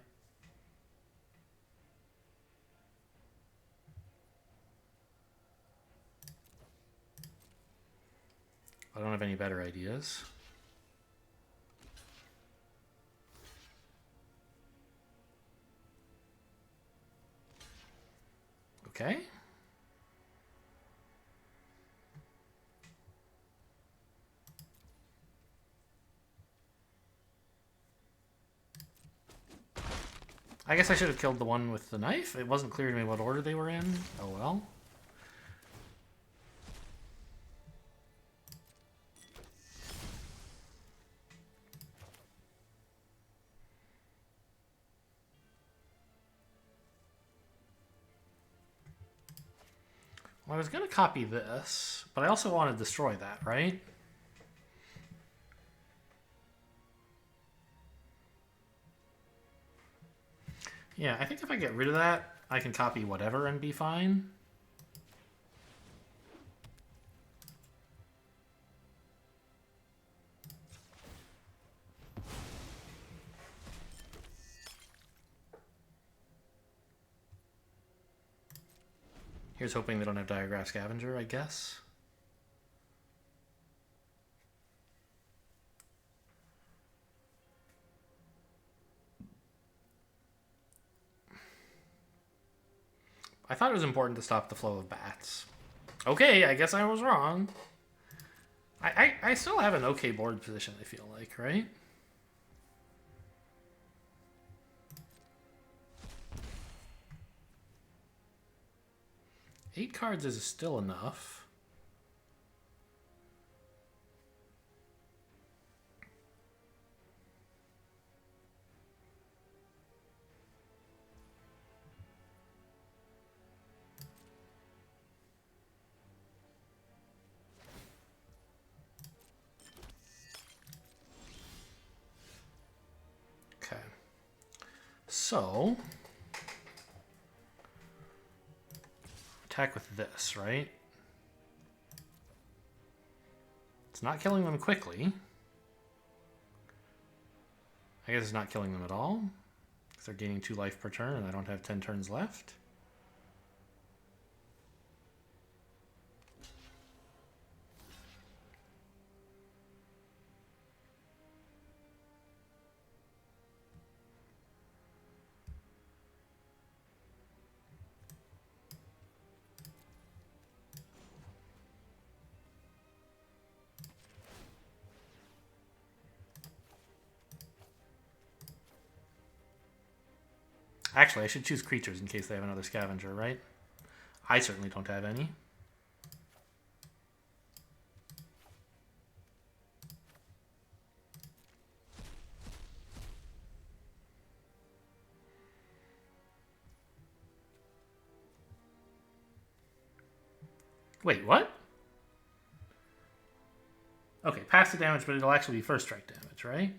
I don't have any better ideas. Okay. I guess I should have killed the one with the knife. It wasn't clear to me what order they were in. Oh well. Well, I was going to copy this, but I also want to destroy that, right? Yeah, I think if I get rid of that, I can copy whatever and be fine. Here's hoping they don't have Diagraph Scavenger, I guess. I thought it was important to stop the flow of bats. Okay, I guess I was wrong. I still have an okay board position, I feel like, right? Eight cards is still enough. Okay. So, attack with this, right? It's not killing them quickly. I guess it's not killing them at all, because they're gaining 2 life per turn and I don't have 10 turns left. Actually, I should choose creatures in case they have another scavenger, right? I certainly don't have any. Wait, what? Okay, pass the damage, but it'll actually be first strike damage, right?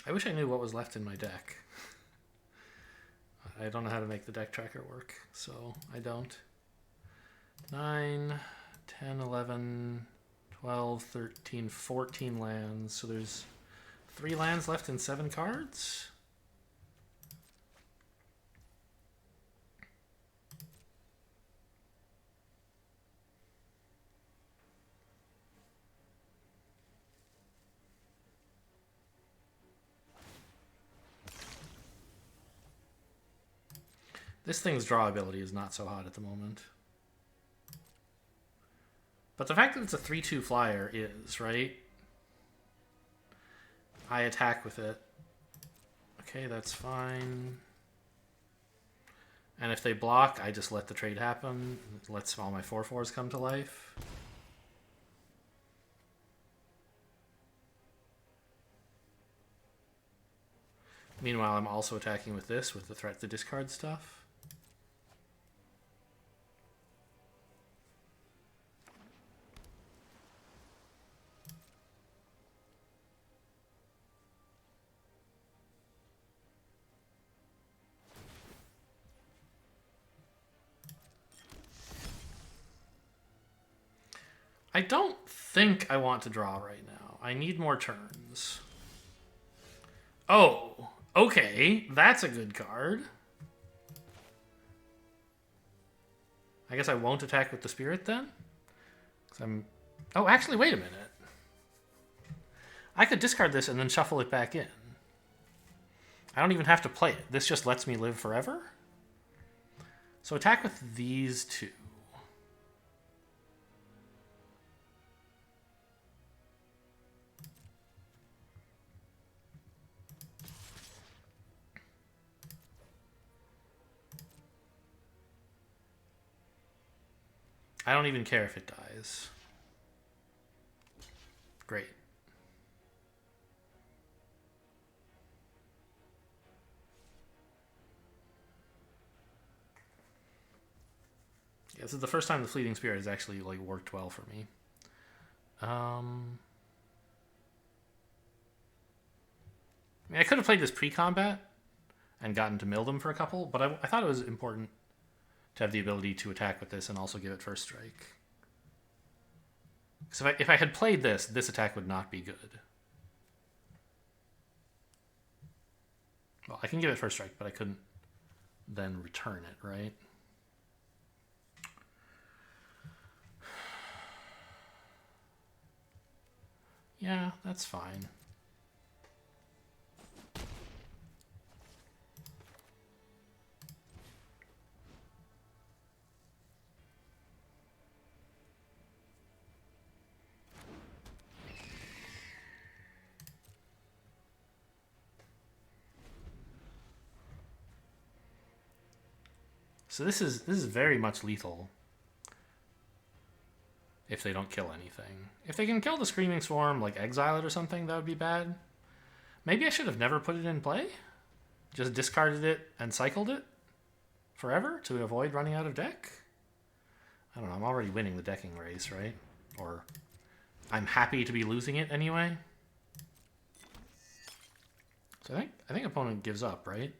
I wish I knew what was left in my deck. I don't know how to make the deck tracker work, so I don't. 9, 10, 11, 12, 13, 14 lands. So there's 3 lands left in 7 cards? This thing's draw ability is not so hot at the moment. But the fact that it's a 3/2 flyer is, right? I attack with it. Okay, that's fine. And if they block, I just let the trade happen. It lets all my 4/4s come to life. Meanwhile, I'm also attacking with this, with the threat to discard stuff. I don't think I want to draw right now. I need more turns. Oh, okay. That's a good card. I guess I won't attack with the spirit then? 'Cause I'm... Oh, actually, wait a minute. I could discard this and then shuffle it back in. I don't even have to play it. This just lets me live forever? So attack with these 2. I don't even care if it dies. Great. Yeah, this is the first time the Fleeting Spirit has actually like worked well for me. I mean, I could have played this pre-combat and gotten to mill them for a couple, but I thought it was important to have the ability to attack with this and also give it first strike. So if I had played this attack would not be good. Well, I can give it first strike, but I couldn't then return it, right? Yeah, that's fine. So this is very much lethal. If they don't kill anything. If they can kill the Screaming Swarm, like exile it or something, that would be bad. Maybe I should have never put it in play. Just discarded it and cycled it forever to avoid running out of deck. I don't know, I'm already winning the decking race, right? Or I'm happy to be losing it anyway. So I think opponent gives up, right?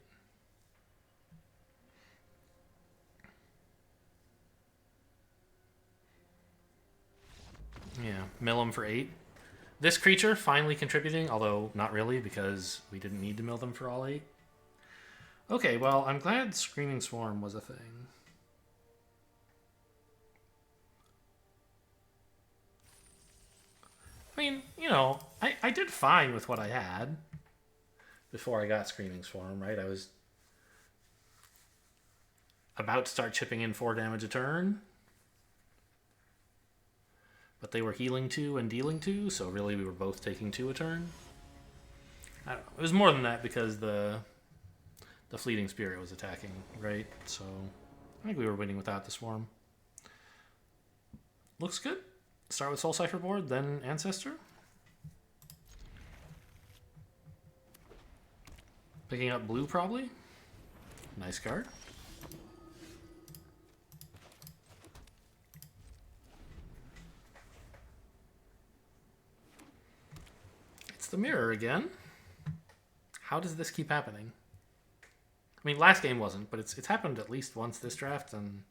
Yeah, mill him for 8. This creature finally contributing, although not really because we didn't need to mill them for all 8. Okay, well, I'm glad Screaming Swarm was a thing. I mean, you know, I did fine with what I had before I got Screaming Swarm, right? I was about to start chipping in 4 damage a turn. But they were healing 2 and dealing 2, so really we were both taking 2 a turn. I don't know. It was more than that because the Fleeting Spirit was attacking, right? So I think we were winning without the Swarm. Looks good. Start with Soul Cipher board, then Ancestor. Picking up blue, probably. Nice card. The mirror again. How does this keep happening? I mean, last game wasn't, but it's happened at least once this draft and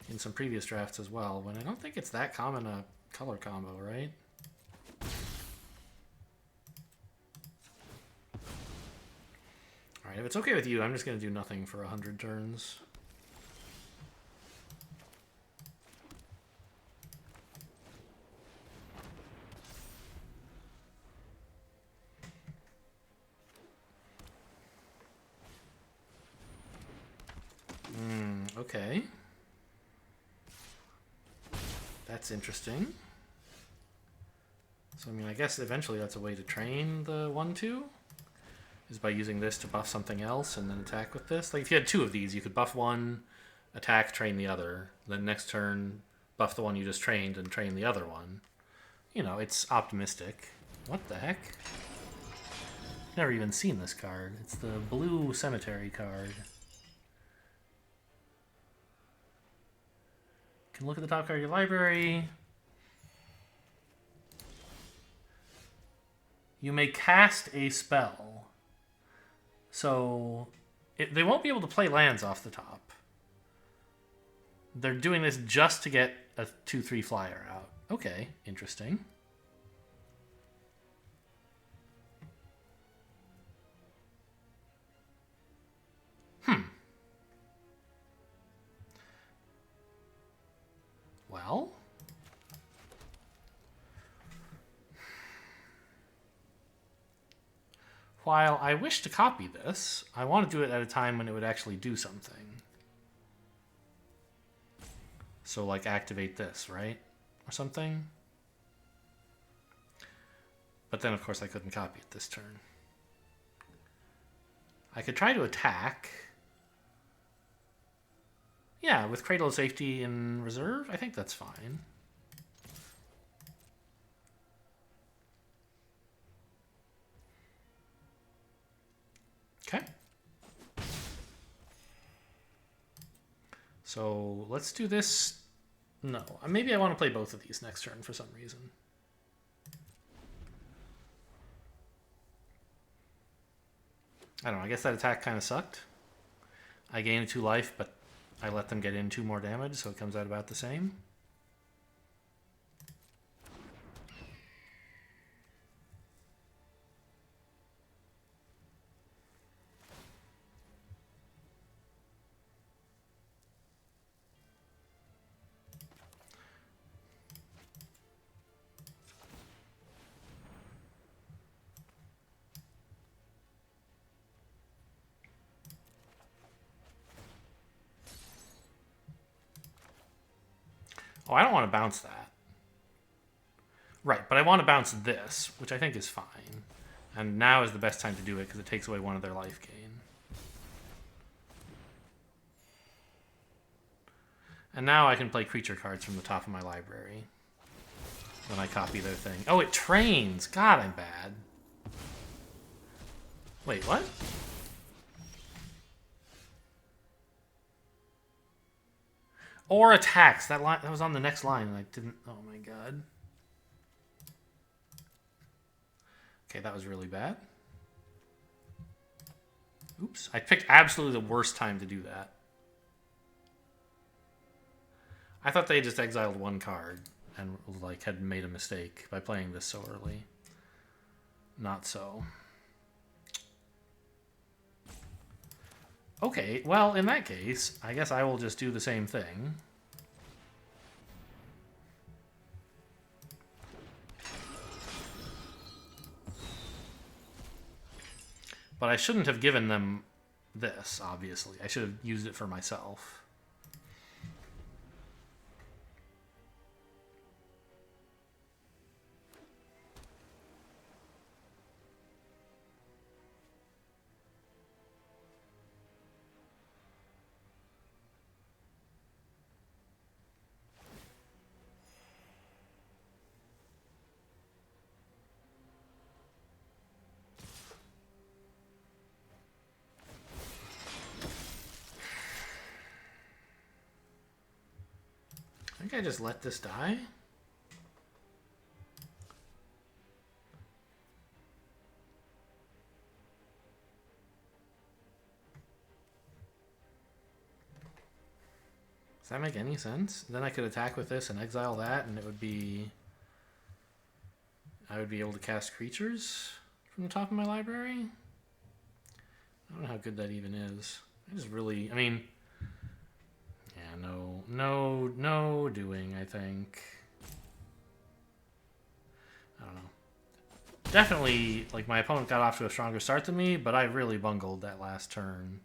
in some previous drafts as well, when I don't think it's that common a color combo, right? Alright, if it's okay with you, I'm just going to do nothing for 100 turns. Okay. That's interesting. So, I mean, I guess eventually that's a way to train the 1/2, is by using this to buff something else and then attack with this. Like, if you had 2 of these, you could buff one, attack, train the other. Then next turn, buff the one you just trained and train the other one. You know, it's optimistic. What the heck? Never even seen this card. It's the blue cemetery card. Can look at the top card of your library. You may cast a spell. So they won't be able to play lands off the top. They're doing this just to get a 2/3 flyer out. Okay, interesting. Well, while I wish to copy this, I want to do it at a time when it would actually do something. So, like, activate this, right? Or something. But then, of course, I couldn't copy it this turn. I could try to attack. Yeah, with Cradle of Safety in reserve, I think that's fine. Okay. So let's do this. No, maybe I want to play both of these next turn for some reason. I don't know, I guess that attack kind of sucked. I gained 2 life, but I let them get in 2 more damage, so it comes out about the same. Oh, I don't want to bounce that. Right, but I want to bounce this, which I think is fine. And now is the best time to do it because it takes away 1 of their life gain. And now I can play creature cards from the top of my library when I copy their thing. Oh, it trains! God, I'm bad. Wait, what? Or attacks. That was on the next line, and I didn't. Oh my god. Okay, that was really bad. Oops, I picked absolutely the worst time to do that. I thought they just exiled 1 card and like had made a mistake by playing this so early. Not so. Okay, well, in that case, I guess I will just do the same thing. But I shouldn't have given them this, obviously. I should have used it for myself. I think I just let this die. Does that make any sense? Then I could attack with this and exile that, and it would be... I would be able to cast creatures from the top of my library? I don't know how good that even is. I just really... I mean... Yeah, no doing, I think. I don't know. Definitely, like, my opponent got off to a stronger start than me, but I really bungled that last turn.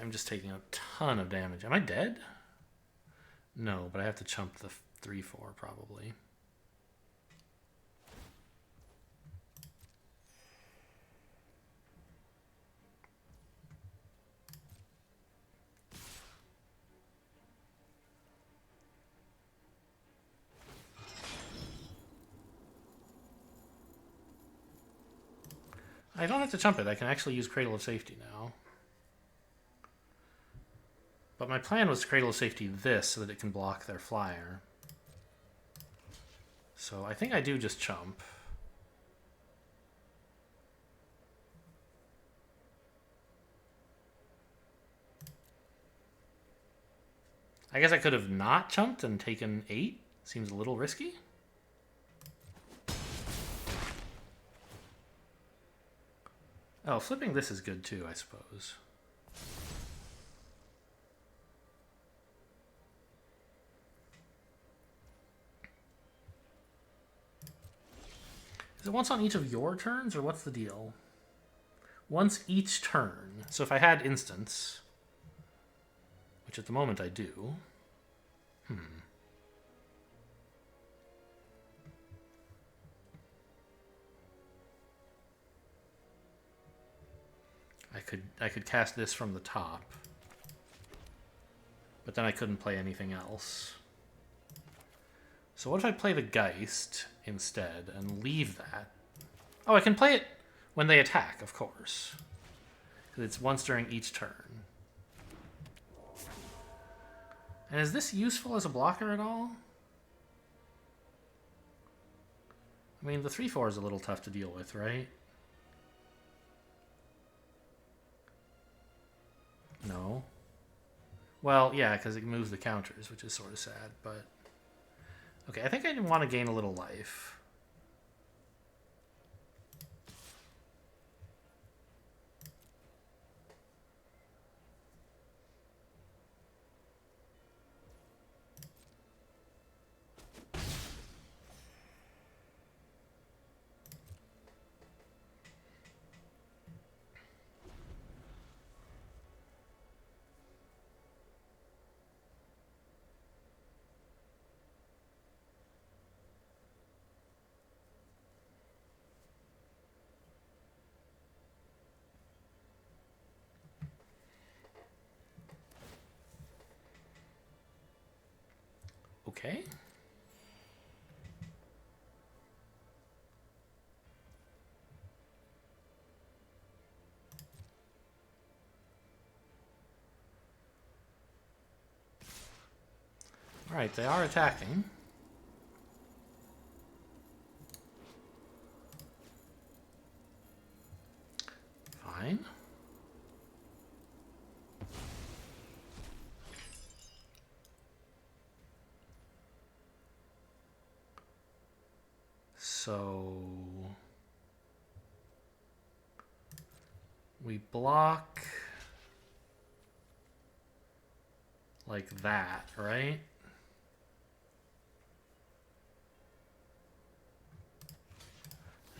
I'm just taking a ton of damage. Am I dead? No, but I have to chump the 3/4 probably. I don't have to chump it. I can actually use Cradle of Safety now. But my plan was to Cradle of Safety this so that it can block their flyer. So I think I do just chump. I guess I could have not chumped and taken 8. Seems a little risky. Oh, flipping this is good too, I suppose. Is it once on each of your turns, or what's the deal? Once each turn. So if I had instance, which at the moment I do. I could cast this from the top. But then I couldn't play anything else. So what if I play the Geist instead and leave that? Oh, I can play it when they attack, of course. Because it's once during each turn. And is this useful as a blocker at all? I mean, the 3/4 is a little tough to deal with, right? No. Well, yeah, because it moves the counters, which is sort of sad, but... Okay, I think I want to gain a little life. Okay. All right, they are attacking. Fine. So we block like that, right?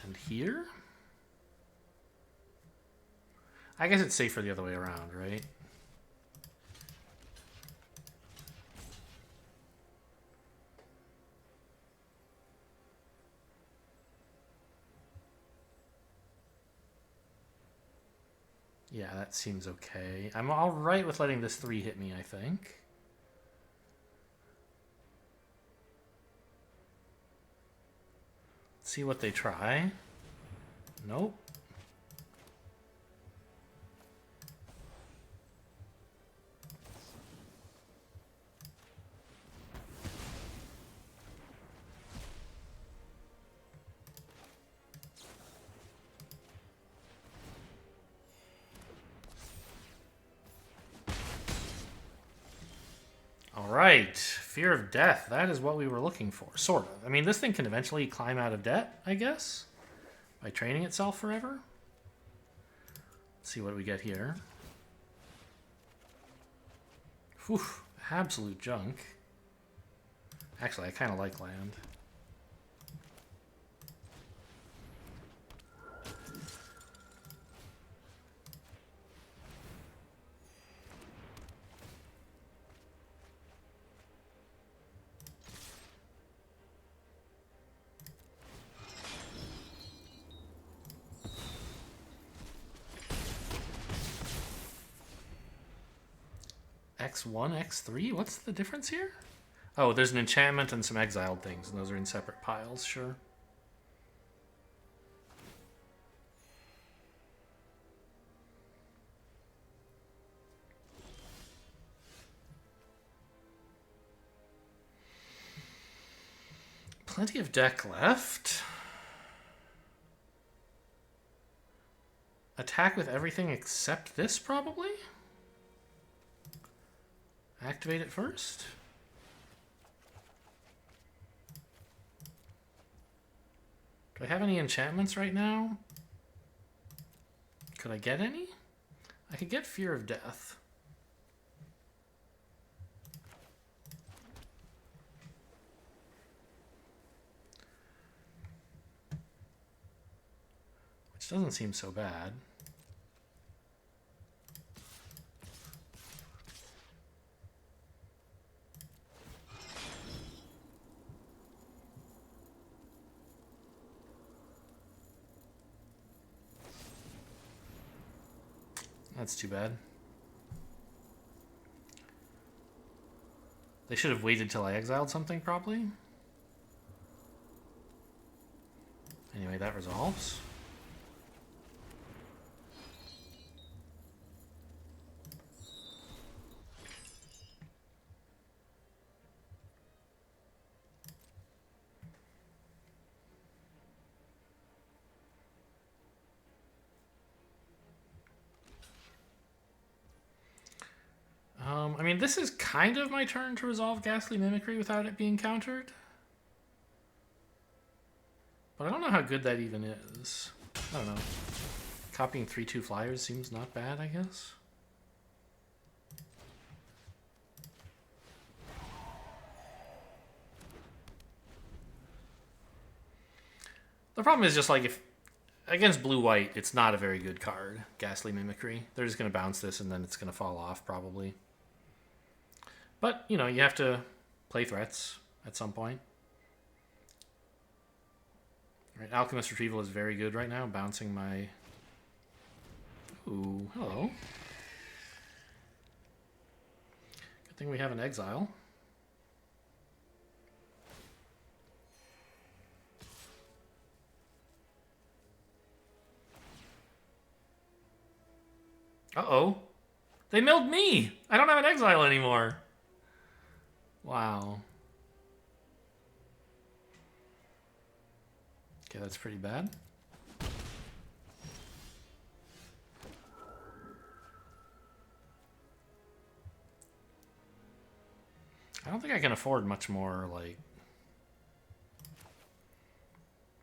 And here? I guess it's safer the other way around, right? Yeah, that seems okay. I'm all right with letting this 3 hit me, I think. Let's see what they try. Nope. Right, fear of death. That is what we were looking for, sort of. I mean, this thing can eventually climb out of debt, I guess, by training itself forever. Let's see what we get here. Whew, absolute junk. Actually, I kind of like land. X1, X3? What's the difference here? Oh, there's an enchantment and some exiled things, and those are in separate piles, sure. Plenty of deck left. Attack with everything except this, probably? Activate it first. Do I have any enchantments right now? Could I get any? I could get Fear of Death. Which doesn't seem so bad. That's too bad. They should have waited till I exiled something, probably. Anyway, that resolves. I mean, this is kind of my turn to resolve Ghastly Mimicry without it being countered. But I don't know how good that even is. I don't know. Copying 3/2 flyers seems not bad, I guess. The problem is just like if against blue-white, it's not a very good card, Ghastly Mimicry. They're just going to bounce this and then it's going to fall off probably. But, you know, you have to play threats at some point. Right, Alchemist Retrieval is very good right now, bouncing my... Ooh, hello. Good thing we have an exile. Uh-oh. They milled me! I don't have an exile anymore. Wow. Okay, that's pretty bad. I don't think I can afford much more, like,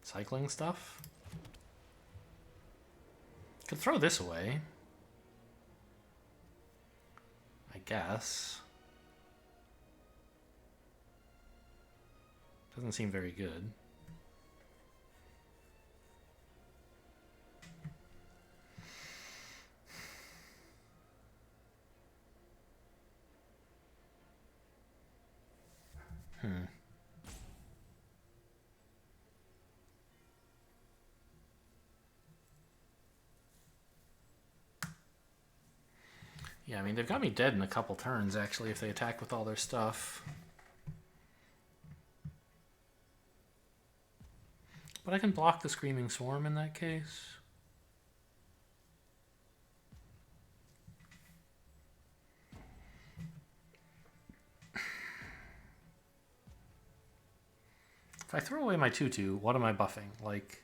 cycling stuff. Could throw this away, I guess. Doesn't seem very good. Yeah, I mean, they've got me dead in a couple turns, actually, if they attack with all their stuff. But I can block the Screaming Swarm in that case. If I throw away my 2/2, what am I buffing? Like,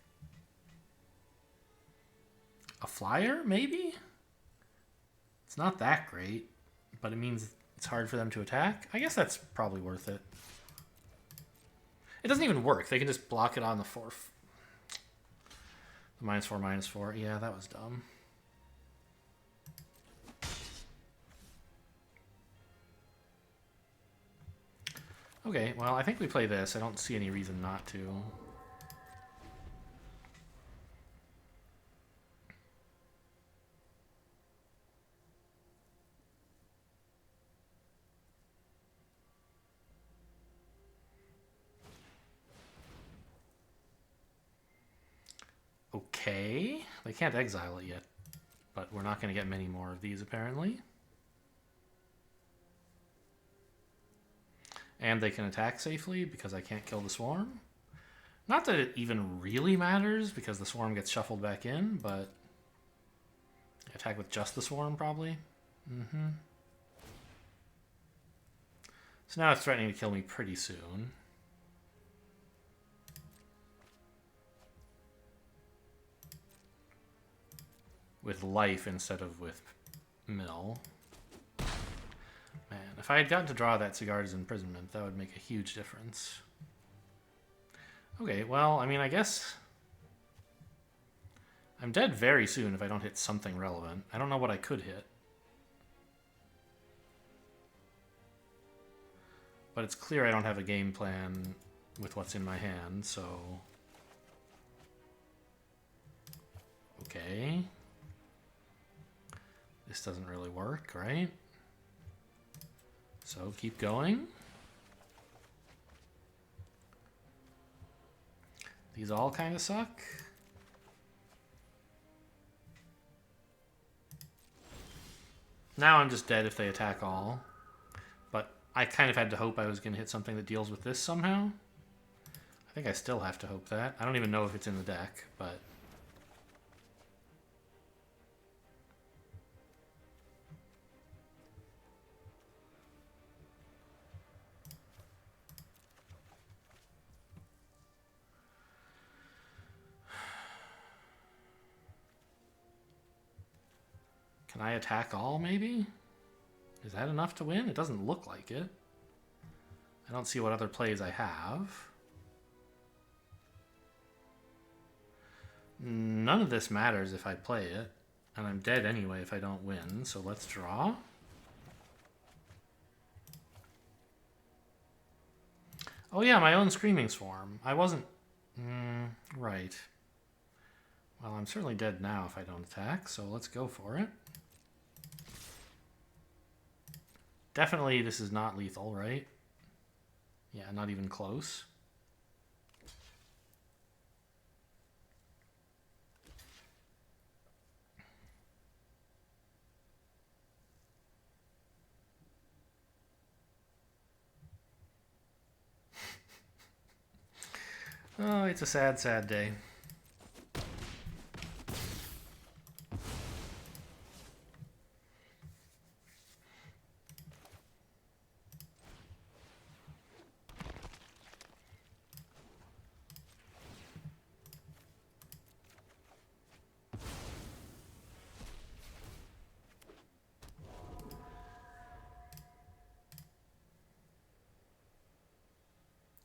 a flyer, maybe? It's not that great, but it means it's hard for them to attack. I guess that's probably worth it. It doesn't even work. They can just block it on the 4. The -4/-4. Yeah, that was dumb. Okay, well, I think we play this. I don't see any reason not to. Okay, they can't exile it yet, but we're not going to get many more of these apparently. And they can attack safely because I can't kill the swarm. Not that it even really matters because the swarm gets shuffled back in, but attack with just the swarm probably. So now it's threatening to kill me pretty soon. with life instead of with mill. Man, if I had gotten to draw that Cigar's Imprisonment, that would make a huge difference. Okay, well, I mean, I guess I'm dead very soon if I don't hit something relevant. I don't know what I could hit. But it's clear I don't have a game plan with what's in my hand, so... Okay. This doesn't really work, right? So keep going. These all kind of suck. Now I'm just dead if they attack all. But I kind of had to hope I was going to hit something that deals with this somehow. I think I still have to hope that. I don't even know if it's in the deck, but... Can I attack all, maybe? Is that enough to win? It doesn't look like it. I don't see what other plays I have. None of this matters if I play it. And I'm dead anyway if I don't win, so let's draw. Oh yeah, my own Screaming Swarm. I wasn't... right. Well, I'm certainly dead now if I don't attack, so let's go for it. Definitely this is not lethal, right? Yeah, not even close. Oh, it's a sad, sad day.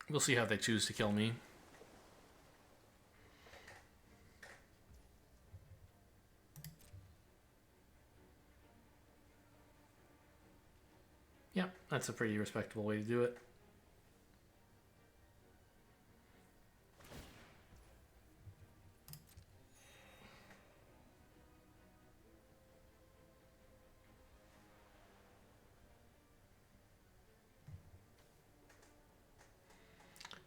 We'll see how they choose to kill me. Yeah, that's a pretty respectable way to do it.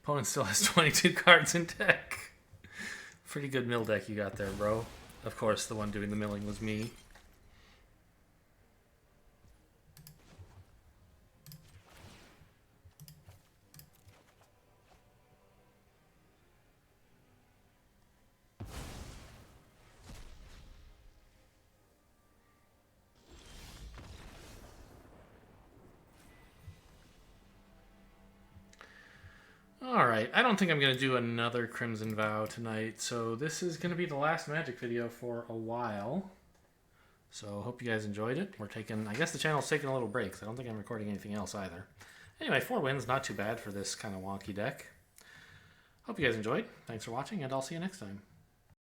Opponent still has 22 cards in deck. Pretty good mill deck you got there, bro. Of course, the one doing the milling was me. Alright, I don't think I'm going to do another Crimson Vow tonight, so this is going to be the last Magic video for a while. So hope you guys enjoyed it. We're taking, I guess the channel's taking a little break, so I don't think I'm recording anything else either. Anyway, 4 wins, not too bad for this kind of wonky deck. Hope you guys enjoyed. Thanks for watching, and I'll see you next time.